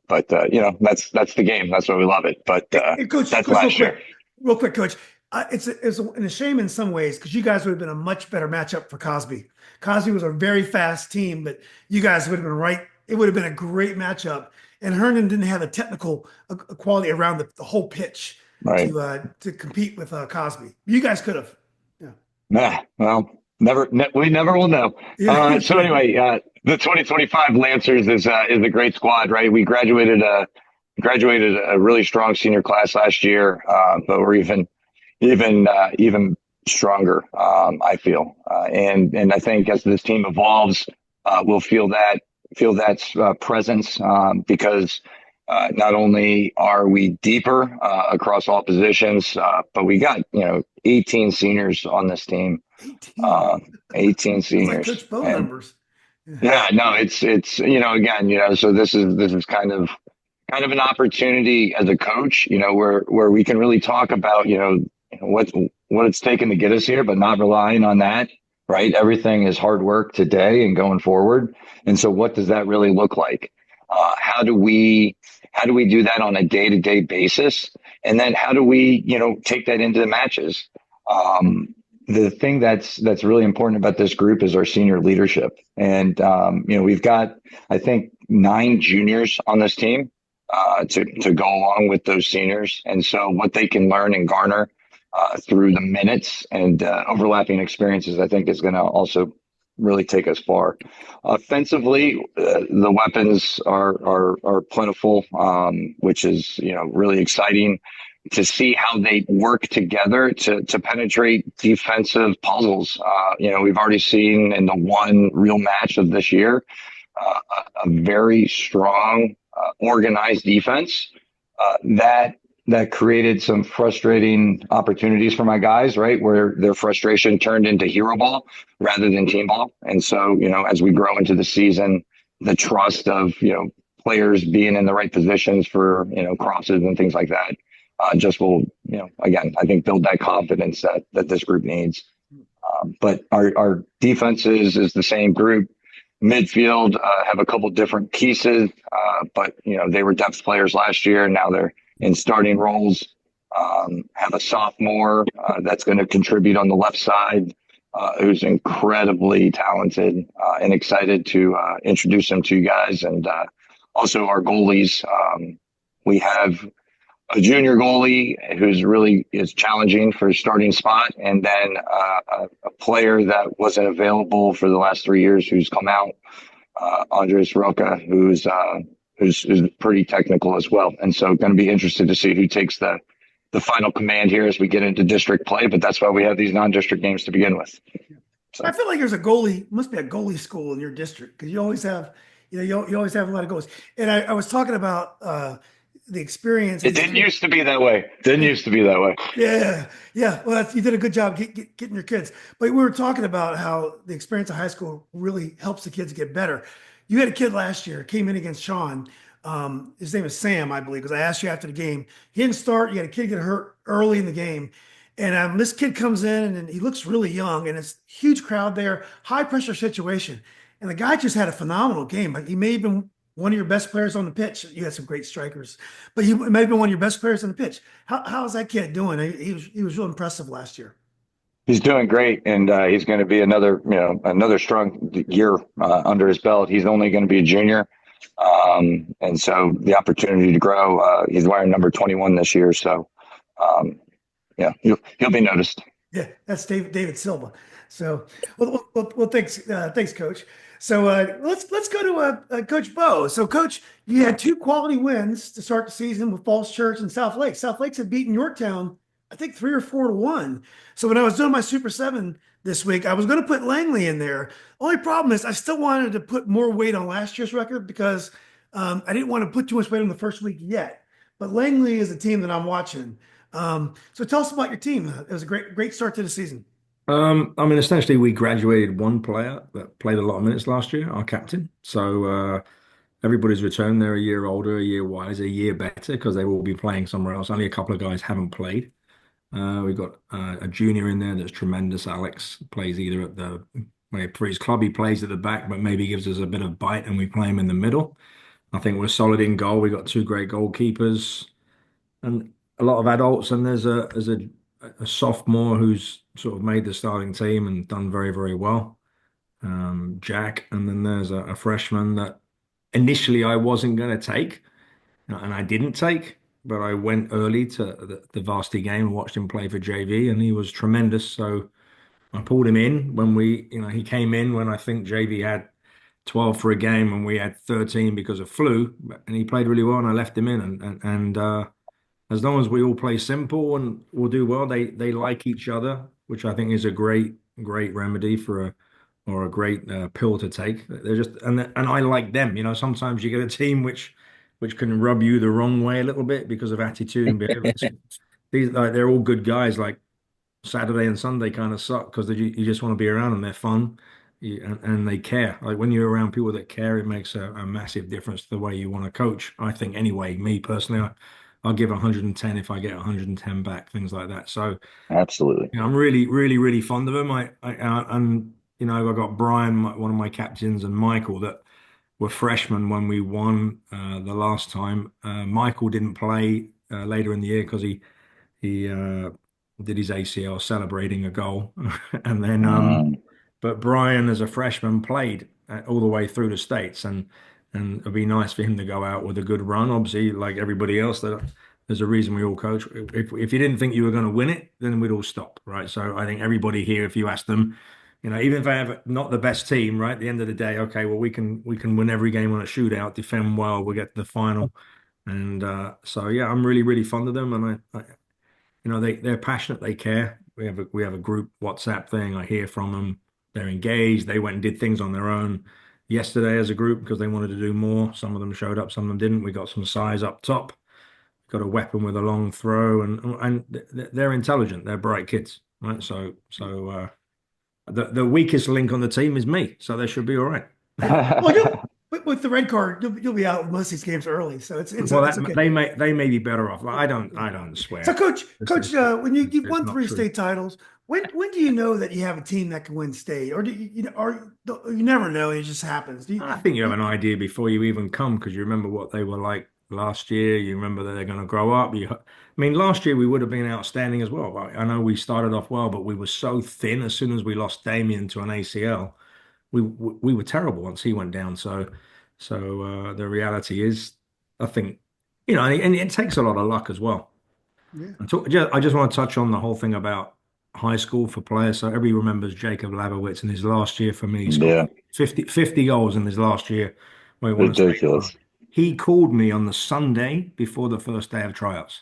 But that's the game. That's why we love it. But Coach, that's last year. Real quick, Coach. It's a shame in some ways because you guys would have been a much better matchup for Cosby. Cosby was a very fast team, but you guys would have been right. It would have been a great matchup. And Herndon didn't have the technical quality around the whole pitch to compete with Cosby. You guys could have. Yeah. Well, we never will know. Yeah. So anyway, the 2025 Lancers is a great squad, right? We graduated a really strong senior class last year, but we're even stronger, I feel. And I think as this team evolves, we'll feel that's presence because not only are we deeper across all positions, but we got 18 seniors on this team. 18 seniors. Like Coach Bo numbers. Yeah, no, it's again, so this is kind of an opportunity as a coach, where we can really talk about, what it's taken to get us here, but not relying on that, right? Everything is hard work today and going forward. And so what does that really look like? How do we do that on a day-to-day basis? And then how do we, take that into the matches? The thing that's really important about this group is our senior leadership. And, we've got, I think, 9 juniors on this team to go along with those seniors. And so what they can learn and garner through the minutes and overlapping experiences, I think is going to also really take us far. Offensively, the weapons are plentiful, which is, really exciting to see how they work together to penetrate defensive puzzles. We've already seen in the one real match of this year, a very strong, organized defense that created some frustrating opportunities for my guys, right? Where their frustration turned into hero ball rather than team ball. And so, as we grow into the season, the trust of, players being in the right positions for, crosses and things like that, just will, again, I think build that confidence that this group needs. But our defenses is the same group. Midfield have a couple different pieces, but they were depth players last year, and now they're in starting roles. Have a sophomore that's going to contribute on the left side, who's incredibly talented, and excited to introduce him to you guys. And also our goalies, we have a junior goalie who's really is challenging for his starting spot, and then a player that wasn't available for the last 3 years who's come out, Andres Roca, who's pretty technical as well. And so going to be interested to see who takes the final command here as we get into district play, but that's why we have these non-district games to begin with. So I feel like there's must be a goalie school in your district because you always have, you always have a lot of goalies. And I was talking about the experience. It didn't used to be that way. Yeah. Well, you did a good job getting your kids. But we were talking about how the experience of high school really helps the kids get better. You had a kid last year, came in against Sean. His name is Sam, I believe, because I asked you after the game. He didn't start. You had a kid get hurt early in the game. And this kid comes in, and he looks really young, and it's a huge crowd there, high-pressure situation. And the guy just had a phenomenal game. He may have been one of your best players on the pitch. You had some great strikers, but he may have been one of your best players on the pitch. How's that kid doing? He was real impressive last year. He's doing great, and he's going to be another strong year under his belt. He's only going to be a junior, and so the opportunity to grow. He's wearing number 21 this year, so yeah, he'll be noticed. Yeah, that's David Silva. So, well, thanks, Coach. So let's go to Coach Bo. So, Coach, you had two quality wins to start the season with Falls Church and South Lakes. South Lakes had beaten Yorktown, I think 3 or 4-1. So when I was doing my Super 7 this week, I was going to put Langley in there. Only problem is I still wanted to put more weight on last year's record because I didn't want to put too much weight on the first week yet. But Langley is a team that I'm watching. So tell us about your team. It was a great start to the season. I mean, essentially, we graduated one player that played a lot of minutes last year, our captain. So everybody's returned. They're a year older, a year wiser, a year better because they will be playing somewhere else. Only a couple of guys haven't played. We've got a junior in there that's tremendous. Alex plays either at for his club, he plays at the back, but maybe gives us a bit of bite and we play him in the middle. I think we're solid in goal. We've got two great goalkeepers and a lot of adults. And there's a sophomore who's sort of made the starting team and done very, very well, Jack. And then there's a freshman that initially I wasn't going to take, and I didn't take, but I went early to the varsity game and watched him play for JV, and he was tremendous. So I pulled him in when he came in when I think JV had 12 for a game and we had 13 because of flu, and he played really well, and I left him in. And as long as we all play simple and we'll do well, they like each other, which I think is a great remedy for a great pill to take. They're just and I like them. Sometimes you get a team which can rub you the wrong way a little bit because of attitude and behavior. They're all good guys. Like Saturday and Sunday kind of suck because you just want to be around them. They're fun. And they care. Like when you're around people that care, it makes a massive difference to the way you want to coach. I think anyway, me personally, I'll give 110 if I get 110 back, things like that. So Absolutely. I'm really, really, really fond of them. I got Brian, one of my captains, and Michael that were freshmen when we won the last time. Michael didn't play later in the year because he did his ACL celebrating a goal, and then but Brian as a freshman played all the way through the States, and it'd be nice for him to go out with a good run. Obviously, like everybody else, there's a reason we all coach. If you didn't think you were going to win it, then we'd all stop, right? So I think everybody here, if you ask them, even if they have not the best team, right, at the end of the day, okay, well we can win every game on a shootout, defend well, we'll get to the final, and so yeah, I'm really, really fond of them, and they're passionate, they care. We have a group WhatsApp thing. I hear from them. They're engaged. They went and did things on their own yesterday as a group because they wanted to do more. Some of them showed up, some of them didn't. We got some size up top. Got a weapon with a long throw, and they're intelligent. They're bright kids, right? So the weakest link on the team is me. So they should be all right. Well, with the red card, you'll be out most of these games early, so it's okay. They may be better off. Like, I don't swear. So, Coach, when you've won 3 state titles, when do you know that you have a team that can win state, or you never know? It just happens. I think you have an idea before you even come because you remember what they were like last year. You remember that they're going to grow up. I mean, last year we would have been outstanding as well. Right? I know we started off well, but we were so thin. As soon as we lost Damien to an ACL, we were terrible once he went down. So the reality is, I think, and it takes a lot of luck as well. Yeah. I just want to touch on the whole thing about high school for players. So everybody remembers Jacob Labowitz in his last year for me. He scored 50 goals in his last year. Ridiculous. He called me on the Sunday before the first day of tryouts.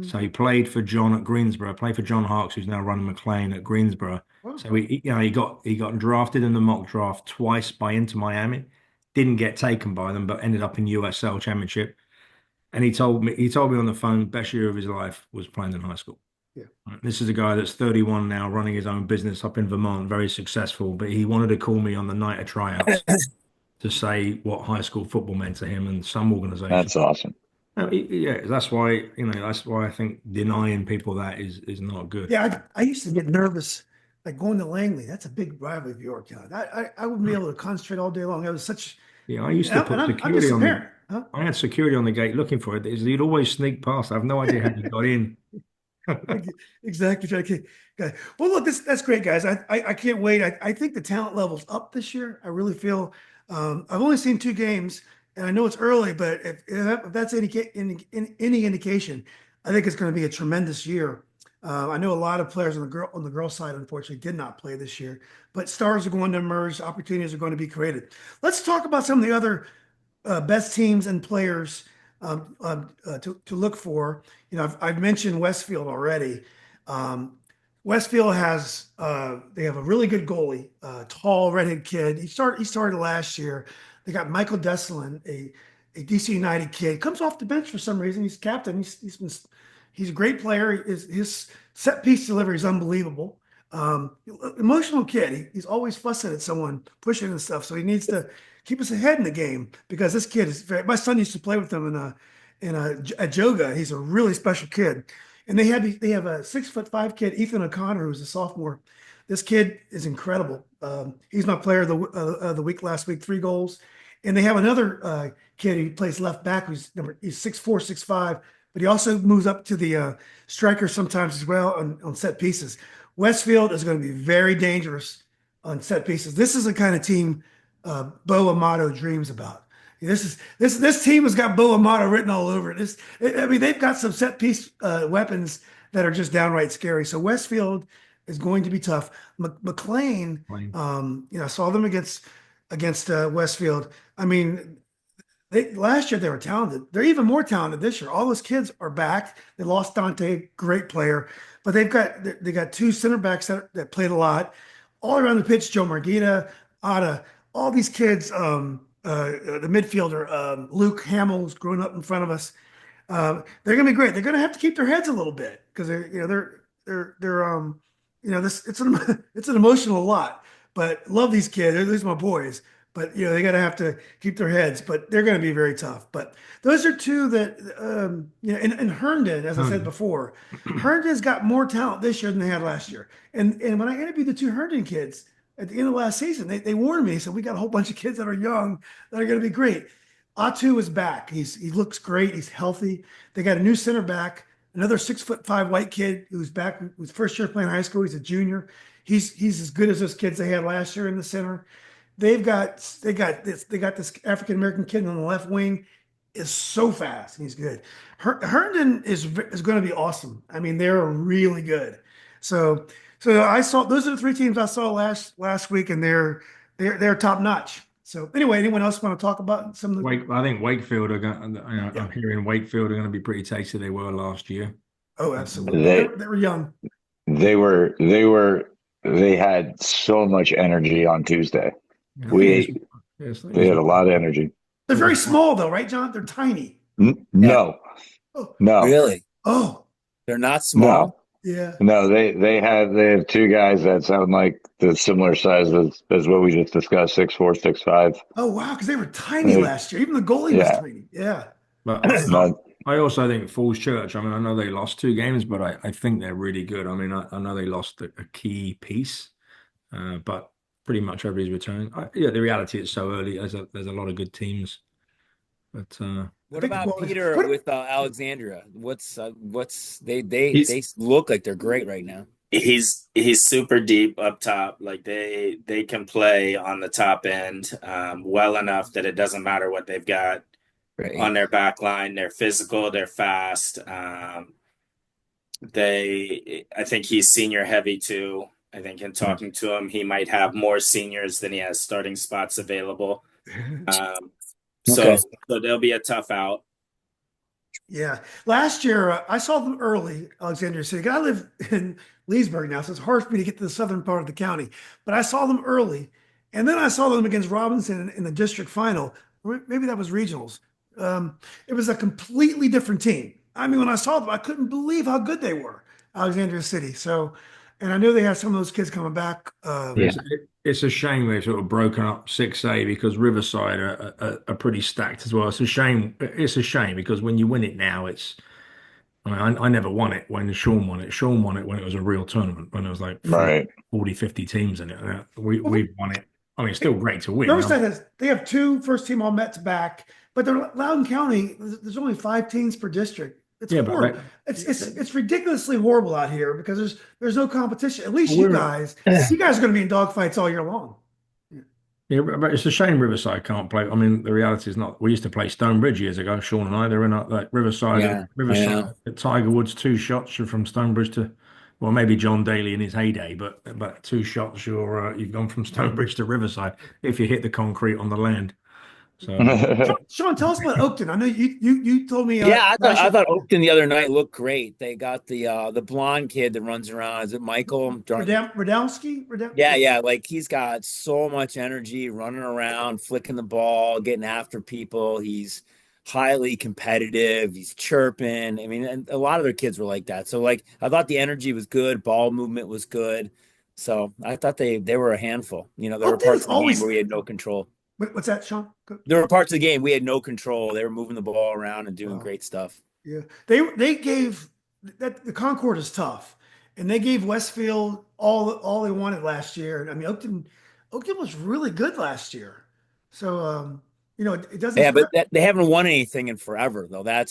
So he played for John at Greensboro, played for John Harks, who's now running McLean at Greensboro. Wow. So he got drafted in the mock draft twice by Inter Miami. Didn't get taken by them, but ended up in USL Championship. And he told me on the phone, best year of his life was playing in high school. Yeah. This is a guy that's 31 now, running his own business up in Vermont, very successful. But he wanted to call me on the night of tryouts to say what high school football meant to him and some organization. That's awesome. Yeah, that's why I think denying people that is not good. Yeah, I used to get nervous, like going to Langley. That's a big rival of Yorktown. I wouldn't be able to concentrate all day long. It was such. Yeah, I used to put security on I had security on the gate looking for it. You'd always sneak past. I have no idea how you got in. Exactly. Okay. Well, look, that's great, guys. I can't wait. I think the talent level's up this year. I really feel. I've only seen 2 games, and I know it's early, but if that's any indication, I think it's going to be a tremendous year. I know a lot of players on the girl side, unfortunately, did not play this year, but stars are going to emerge. Opportunities are going to be created. Let's talk about some of the other best teams and players to look for. I've mentioned Westfield already. Westfield has they have a really good goalie, tall redhead kid. He started last year. They got Michael Desselin, a DC United kid, comes off the bench for some reason. He's captain. He's a great player. His set piece delivery is unbelievable. Emotional kid. He's always fussing at someone, pushing and stuff. So he needs to keep his head in the game because this kid is my son used to play with him at Joga. He's a really special kid. And they have a 6'5" kid, Ethan O'Connor, who's a sophomore. This kid is incredible. He's my player of the week last week, 3 goals. And they have another kid who plays left back he's 6'4", 6'5", but he also moves up to the striker sometimes as well on set pieces. Westfield is going to be very dangerous on set pieces. This is the kind of team Bo Amato dreams about. This team has got Bo Amato written all over it. They've got some set piece weapons that are just downright scary. So Westfield is going to be tough. McLean, I saw them against Westfield. I mean, last year they were talented. They're even more talented this year. All those kids are back. They lost Dante, great player, but they got 2 center backs that played a lot. All around the pitch, Joe Margita, Ada, all these kids. The midfielder, Luke Hamill's growing up in front of us. They're going to be great. They're going to have to keep their heads a little bit because it's an emotional lot. But love these kids. These are my boys. But they got to have to keep their heads. But they're going to be very tough. But those are 2 that and Herndon, as I said before, Herndon's got more talent this year than they had last year. And when I interviewed the 2 Herndon kids at the end of last season, they warned me. So we got a whole bunch of kids that are young that are going to be great. Atu is back. He looks great. He's healthy. They got a new center back, another 6'5" white kid who's back. Who's first year playing high school. He's a junior. He's as good as those kids they had last year in the center. They got this African American kid on the left wing is so fast. He's good. Herndon is going to be awesome. I mean, they're really good. So I saw those are the 3 teams I saw last week, and they're top notch. So anyway, anyone else want to talk about some of the? I think Wakefield are going. I'm hearing Wakefield are going to be pretty tasty. They were last year. Oh, absolutely. They were young. They had so much energy on Tuesday. They had a lot of energy. They're very small though, right, John? They're tiny. No. Oh. No. Really? Oh. They're not small? No. Yeah. No, they have 2 guys that sound like the similar size as what we just discussed, 6'4", 6'5". Oh wow, because they were tiny last year. Even the goalie was tiny. Yeah. But I also think Falls Church. I mean, I know they lost 2 games, but I think they're really good. I mean, I know they lost a key piece, but pretty much everybody's returning. The reality is so early. There's a lot of good teams. But what about Peter with Alexandria? They look like they're great right now. He's super deep up top. Like they can play on the top end well enough that it doesn't matter what they've got on their back line. They're physical, they're fast. I think he's senior heavy too. I think in talking to him, he might have more seniors than he has starting spots available. So they'll be a tough out. Yeah. Last year, I saw them early, Alexandria City. I live in Leesburg now, so it's hard for me to get to the southern part of the county. But I saw them early. And then I saw them against Robinson in the district final. Maybe that was regionals. It was a completely different team. I mean, when I saw them, I couldn't believe how good they were, Alexandria City. So, and I knew they had some of those kids coming back. It's a shame they've sort of broken up 6A because Riverside are pretty stacked as well. It's a shame. It's a shame because when you win it now, I never won it when Sean won it. Sean won it when it was a real tournament, when it was like 40, 50 teams in it. We've won it. I mean, it's still great to win. Riverside they have 2 first-team All-Mets back, but they're Loudoun County. There's only 5 teams per district. It's Yeah, horrible. It's ridiculously horrible out here because there's no competition. At least you guys are going to be in dogfights all year long. yeah, but it's a shame Riverside can't play. I mean, the reality is not. We used to play Stonebridge years ago. Sean and I, they're in like Riverside. Yeah, I Riverside know. at Tiger Woods, 2 shots from Stonebridge to, well, maybe John Daly in his heyday, but 2 shots, you've gone from Stonebridge to Riverside if you hit the concrete on the land. So Sean, tell us about Oakton. I know you told me. Yeah, last I year- thought Oakton the other night looked great. They got the blonde kid that runs around. Is it Michael? Radowski? Yeah, like he's got so much energy running around, flicking the ball, getting after people. He's highly competitive. He's chirping. I mean, and a lot of their kids were like that. So like I thought the energy was good, ball movement was good. So I thought they were a handful. You know, there were Oakton parts is of the always- game where we had no control. What's that, Sean? There were parts of the game we had no control. They were moving the ball around and doing Wow. great stuff. Yeah, they gave that the Concord is tough, and they gave Westfield all they wanted last year. I mean, Oakton was really good last year, so it doesn't. Yeah, but they haven't won anything in forever though. That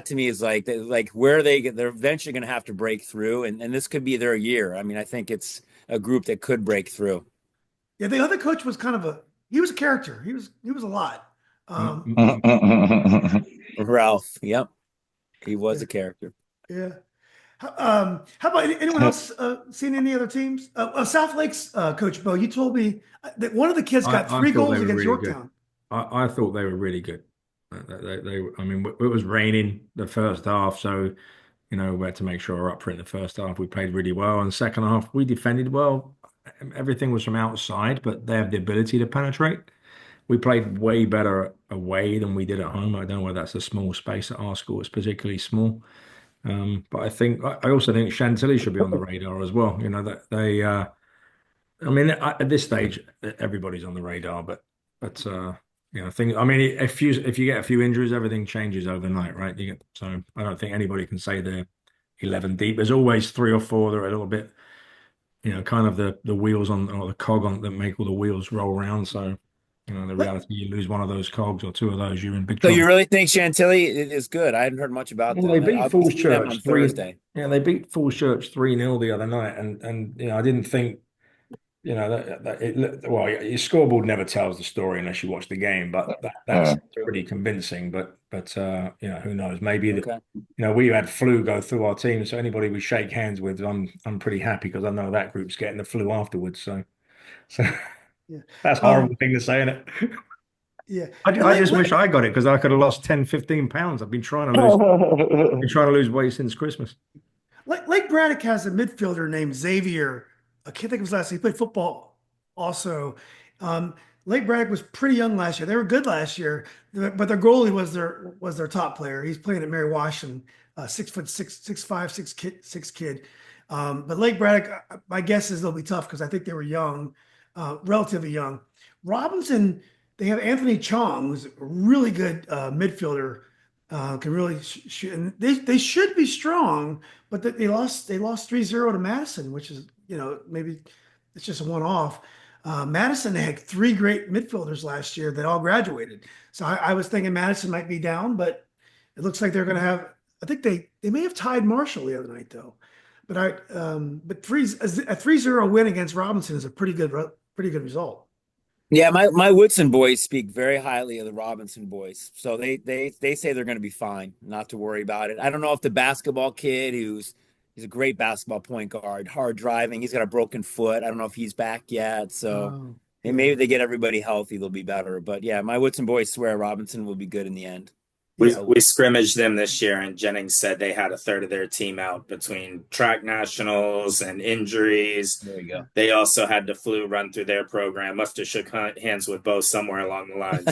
to me is like where they're eventually going to have to break through, and this could be their year. I mean, I think it's a group that could break through. Yeah, the other coach was he was a character. He was a lot. Ralph, yep, he was a character. Yeah. How about anyone else seen any other teams? South Lakes Coach Bo, you told me that one of the kids got 3 goals against really Yorktown. I thought they were really good. I mean, it was raining the first half, so we had to make sure we're up for it in the first half. We played really well. In the second half, we defended well. Everything was from outside, but they have the ability to penetrate. We played way better away than we did at home. I don't know whether that's a small space at our school. It's particularly small. But I also think Chantilly should be on the radar as well. That they, I mean, at this stage, everybody's on the radar, but I mean, if you get a few injuries, everything changes overnight, right? So I don't think anybody can say they're 11 deep. There's always 3 or 4 that are a little bit, kind of the wheels on, or the cog on, that make all the wheels roll around. So, the reality, you lose one of those cogs or 2 of those, you're in big So trouble. you really think Chantilly is good? I hadn't heard much about them. They beat Falls Church on 3. Thursday. Yeah, they beat Falls Church 3-0 the other night, and I didn't think, your scoreboard never tells the story unless you watch the game, but that's pretty convincing. But who knows? Maybe we had flu go through our team, so anybody we shake hands with, I'm pretty happy because I know that group's getting the flu afterwards. So Yeah. that's a horrible thing to say, isn't it? Yeah. I just wish I got it because I could have lost 10, 15 pounds. I've been trying to lose weight since Christmas. Lake Braddock has a midfielder named Xavier. I can't think of his last name. He played football also. Lake Braddock was pretty young last year. They were good last year, but their goalie was their top player. He's playing at Mary Washington, 6'6", 6'5", 6 kid. But Lake Braddock, my guess is they'll be tough because I think they were young, relatively young. Robinson, they have Anthony Chong, who's a really good midfielder, can really shoot. And they should be strong, but they lost 3-0 to Madison, which is, maybe it's just a one-off. Madison, they had 3 great midfielders last year that all graduated. So I was thinking Madison might be down, but it looks like they're going to have, I think they may have tied Marshall the other night though. But a 3-0 win against Robinson is a pretty good result. Yeah, my Woodson boys speak very highly of the Robinson boys. So they say they're going to be fine, not to worry about it. I don't know if the basketball kid he's a great basketball point guard, hard driving. He's got a broken foot. I don't know if he's back yet. So maybe they get everybody healthy, they'll be better. But yeah, my Woodson boys swear Robinson will be good in the end. We scrimmaged them this year, and Jennings said they had a third of their team out between track nationals and injuries. There you go. They also had the flu run through their program. Must have shook hands with Bo somewhere along the line.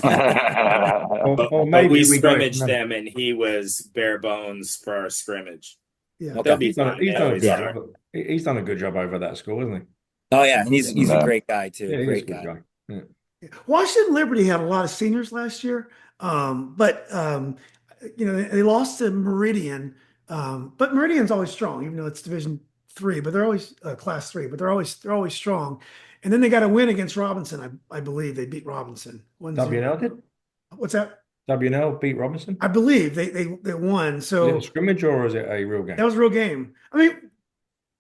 but we scrimmaged them, and he was bare bones for our scrimmage. Yeah, They'll be fine. He's done a good job over that school, hasn't he? Oh yeah, and he's a great guy too. Yeah, great he's a good guy. Yeah. Washington Liberty had a lot of seniors last year, but they lost to Meridian. But Meridian's always strong, even though it's Division 3. But they're always Class 3. But they're always strong. And then they got a win against Robinson. I believe they beat Robinson. 1-0. WNL did? What's that? WNL beat Robinson? I believe they won. Is it a So scrimmage or is it a real that game? was a real game. I mean,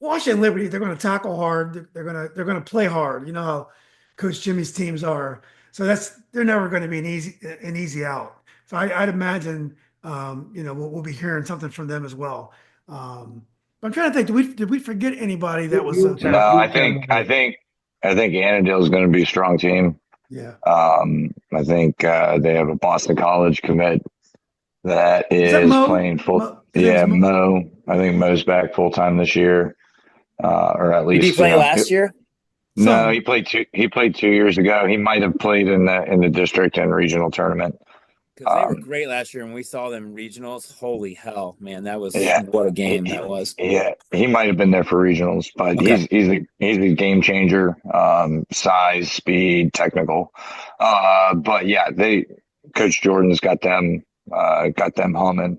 Washington Liberty, they're going to tackle hard. They're going to play hard. You know how Coach Jimmy's teams are. So they're never going to be an easy out. So I'd imagine we'll be hearing something from them as well. I'm trying to think. Did we forget anybody that was? No, I think Annandale is going to be a strong team. Yeah. I think they have a Boston College commit that Is that is Mo? playing full. His name's Yeah, Mo? Mo. I think Mo's back full time this year, or at Did least he play last year? No, Some. he played 2 years ago. He might have played in the district and regional tournament. Because they were great last year, and we saw them regionals. Holy hell, man! That was Yeah, what a game that was. Yeah, he might have been there for regionals, but Okay. he's a game changer. Size, speed, technical. But yeah, Coach Jordan's got them humming.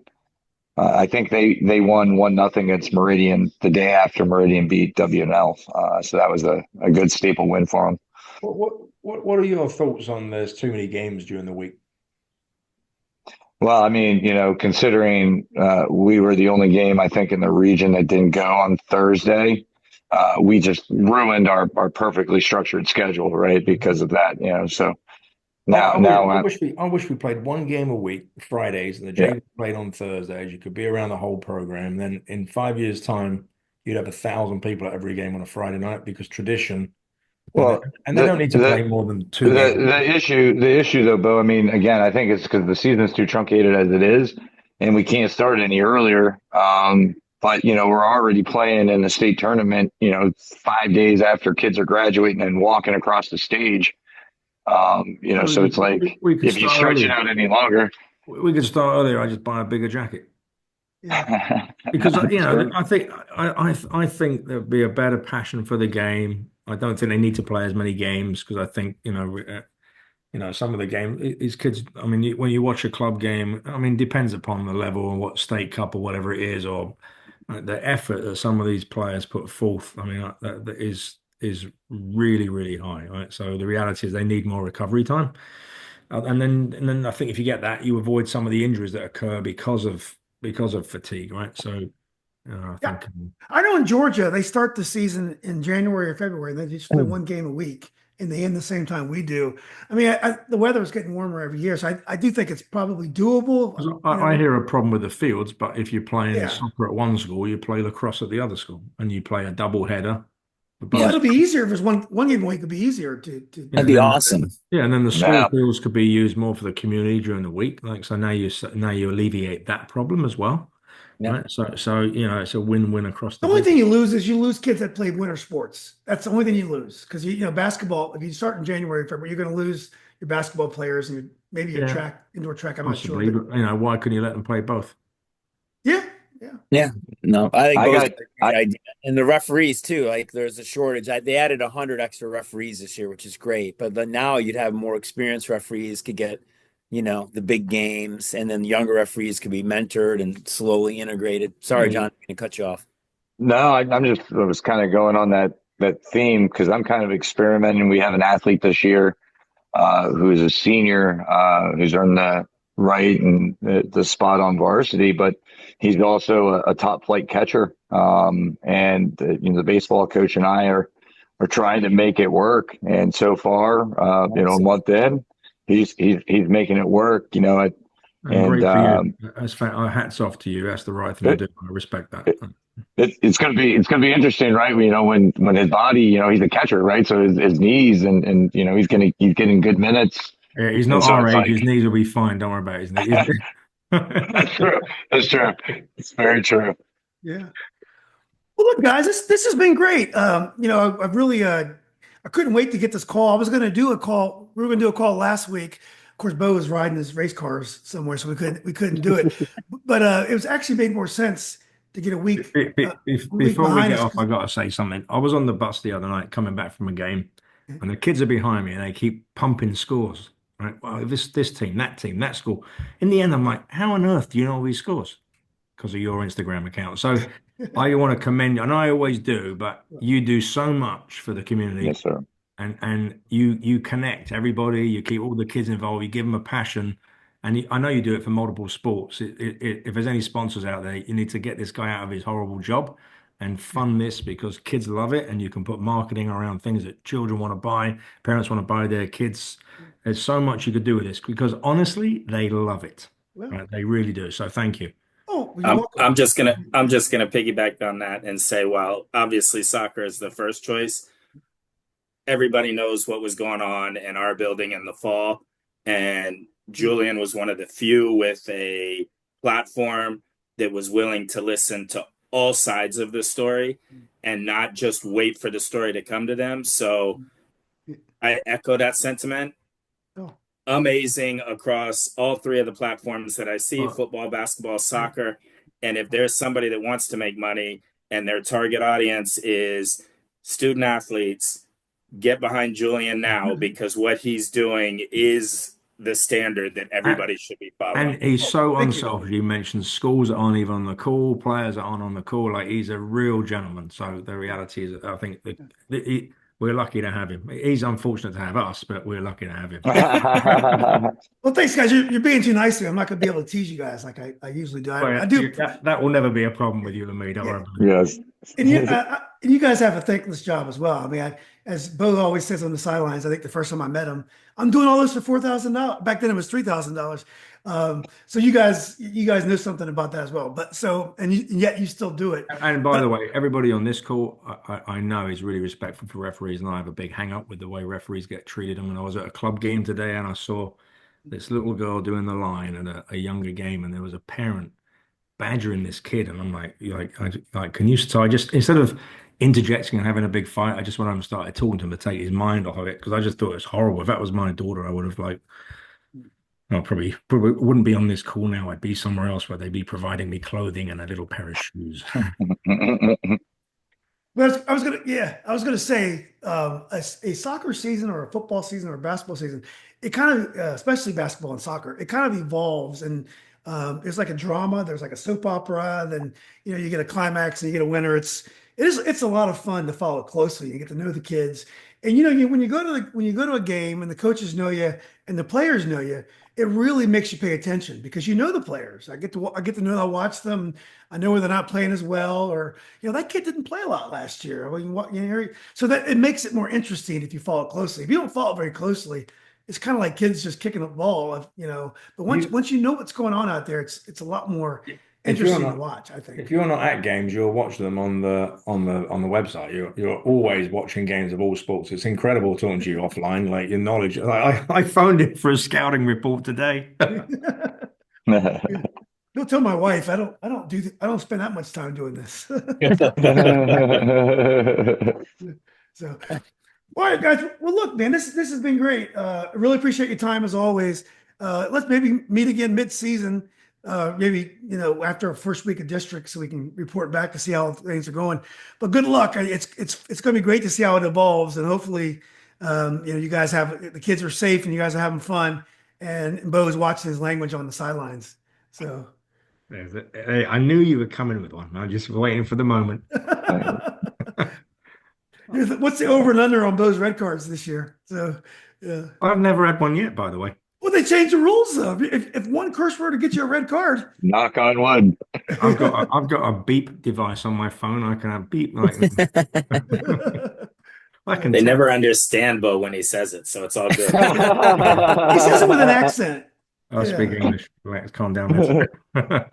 I think they won 1-0 against Meridian the day after Meridian beat WNL. So that was a good staple win for them. What are your thoughts on there's too many games during the week? Well, I mean, considering we were the only game I think in the region that didn't go on Thursday, we just ruined our perfectly structured schedule, right? Because of that, So I wish we played one game a week, Fridays, and the Yeah. Jays played on Thursdays. You could be around the whole program. Then in 5 years' time, you'd have 1,000 people at every game on a Friday night because tradition. Well, And they don't need to play more than two games. the issue though, Bo, I mean, again, I think it's because the season's too truncated as it is, and we can't start any earlier. But we're already playing in the state tournament, 5 days after kids are graduating and walking across the stage. So it's like we could if you start stretch it earlier. out any longer. We could start earlier. I just buy a bigger jacket. Yeah. Because Sure. I think there'll be a better passion for the game. I don't think they need to play as many games because I think some of the game these kids. I mean, when you watch a club game, I mean, depends upon the level and what state cup or whatever it is, or the effort that some of these players put forth. I mean, that is really really high. Right. So the reality is they need more recovery time, and then I think if you get that, you avoid some of the injuries that occur because of fatigue. Right. So. I Yeah. think I know in Georgia, they start the season in January or February. They just play one game a week, and they end the same time we do. I mean, the weather is getting warmer every year, so I do think it's probably doable. 'cause I hear a problem with the fields, but if you're playing Yeah. soccer at one school, you play lacrosse at the other school, and you play a double header. Well, it'll be easier if it's one game a week. It'd be easier to. That'd be awesome. Yeah, and then the school Now, fields could be used more for the community during the week. Like so, now you alleviate that problem as well. Yeah. Right. So it's a win-win across The the only board. thing you lose is you lose kids that play winter sports. That's the only thing you lose because basketball. If you start in January, February, you're going to lose your basketball players and maybe your Yeah. indoor track. I'm not sure. Possibly, but why couldn't you let them play both? Yeah. No, I think I both got- are a great idea. And the referees too. Like there's a shortage. They added 100 extra referees this year, which is great. But then now you'd have more experienced referees could get, the big games, and then younger referees could be mentored and slowly integrated. Sorry, John, I'm gonna cut you off. No, I was kind of going on that theme because I'm kind of experimenting. We have an athlete this year who's a senior who's earned the right and the spot on varsity, but he's also a top flight catcher. And the baseball coach and I are trying to make it work. And so far, a month in, he's making it work. And great for you. Hats off to you. That's the right thing to do. I respect that. It's gonna be interesting, right? When his body, he's a catcher, right? So his knees and he's getting good minutes. Yeah, he's not our age. His knees will be fine. Don't worry about his knees. That's true. It's very true. Yeah. Well, look, guys, this has been great. I've really I couldn't wait to get this call. I was going to do a call. We were going to do a call last week. Of course, Bo was riding his race cars somewhere, so we couldn't do it. But it was actually made more sense to get a week. Before we get off, I got to say something. I was on the bus the other night coming back from a game, and the kids are behind me, and they keep pumping scores. Right? Well, this team, that school. In the end, I'm like, how on earth do you know all these scores? Because of your Instagram account. So I want to commend you, and I always do, but you do so much for the community. Yes, sir. And you connect everybody, you keep all the kids involved, you give them a passion, And I know you do it for multiple sports. If there's any sponsors out there, you need to get this guy out of his horrible job and fund this because kids love it. And you can put marketing around things that children want to buy, parents want to buy their kids. There's so much you could do with this because honestly, they love it. Well, Right? They really do. So thank you. oh, you're welcome. I'm just gonna piggyback on that and say, while obviously soccer is the first choice, everybody knows what was going on in our building in the fall, and Julian was one of the few with a platform that was willing to listen to all sides of the story and not just wait for the story to come to them. So I echo that sentiment. Oh. Amazing across all three of the platforms that I see: football, basketball, soccer. And if there's somebody that wants to make money and their target audience is student athletes, get behind Julian now, because what he's doing is the standard that everybody should be following. And he's so Thank you. unselfish. You mentioned schools that aren't even on the call, players that aren't on the call. Like he's a real gentleman. So the reality is, I think we're lucky to have him. He's unfortunate to have us, but we're lucky to have him. Well, thanks, guys. You're being too nice to me. I'm not going to be able to tease you guys like I usually do. I do. That will never be a problem with you and me. Don't worry. Yes. And you guys have a thankless job as well. I mean, as Bo always says on the sidelines, I think the first time I met him, I'm doing all this for $4,000. Back then it was $3,000. So you guys know something about that as well. But yet you still do it. And by the way, everybody on this call, I know is really respectful for referees, and I have a big hang up with the way referees get treated. And when I was at a club game today, and I saw this little girl doing the line at a younger game, and there was a parent badgering this kid, and I'm like, can you? So I just, instead of interjecting and having a big fight, I just went home and started talking to him to take his mind off of it, because I just thought it was horrible. If that was my daughter, I would have probably wouldn't be on this call now. I'd be somewhere else where they'd be providing me clothing and a little pair of shoes. But I was gonna say a soccer season or a football season or a basketball season, it kind of, especially basketball and soccer, it kind of evolves, and there's like a drama, there's like a soap opera, then you get a climax and you get a winner. It's a lot of fun to follow closely. You get to know the kids, and when you go to a game and the coaches know you and the players know you, it really makes you pay attention because you know the players. I get to know, I watch them. I know when they're not playing as well, or that kid didn't play a lot last year. So that it makes it more interesting if you follow it closely. If you don't follow it very closely, it's kind of like kids just kicking a ball, But once you know what's going on out there, it's a lot more interesting to watch, I think. If you're not at games, you'll watch them on the website. You're always watching games of all sports. It's incredible talking to you offline, like your knowledge. Like I phoned him for a scouting report today. Don't tell my wife I don't spend that much time doing this. So, all right, guys. Well, look, man, this has been great. I really appreciate your time as always. Let's maybe meet again mid-season. Maybe after our first week of district, so we can report back to see how things are going. But good luck. It's going to be great to see how it evolves, and hopefully, you guys the kids are safe and you guys are having fun. And Bo is watching his language on the sidelines. So, hey, I knew you were coming with one. I'm just waiting for the moment. What's the over and under on Bo's red cards this year? So, yeah, I've never had one yet, by the way. Well, they changed the rules though. If one curse word to get you a red card, knock on wood. I've got a beep device on my phone. I can have beep like They never understand Bo when he says it, so it's all good. He says it with an accent. I speak English. Let's calm down. All right,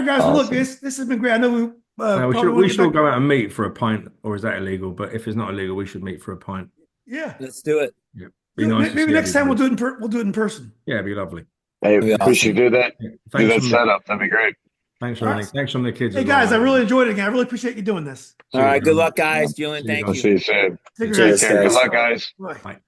guys. Awesome. Well, look, this has been great. I know we should go out and meet for a pint, or is that illegal? But if it's not illegal, we should meet for a pint. Yeah, let's do it. Yeah. Nice maybe next time we'll do it in person. Yeah, it'd be lovely. Hey, we should do that. Yeah. Do that setup. That'd be great. Thanks for everything. Thanks from the kids. Hey guys, I really enjoyed it again. I really appreciate you doing this. All right, good luck, guys. Julian, thank you. I'll see you soon. Take care. Good luck, guys. Bye.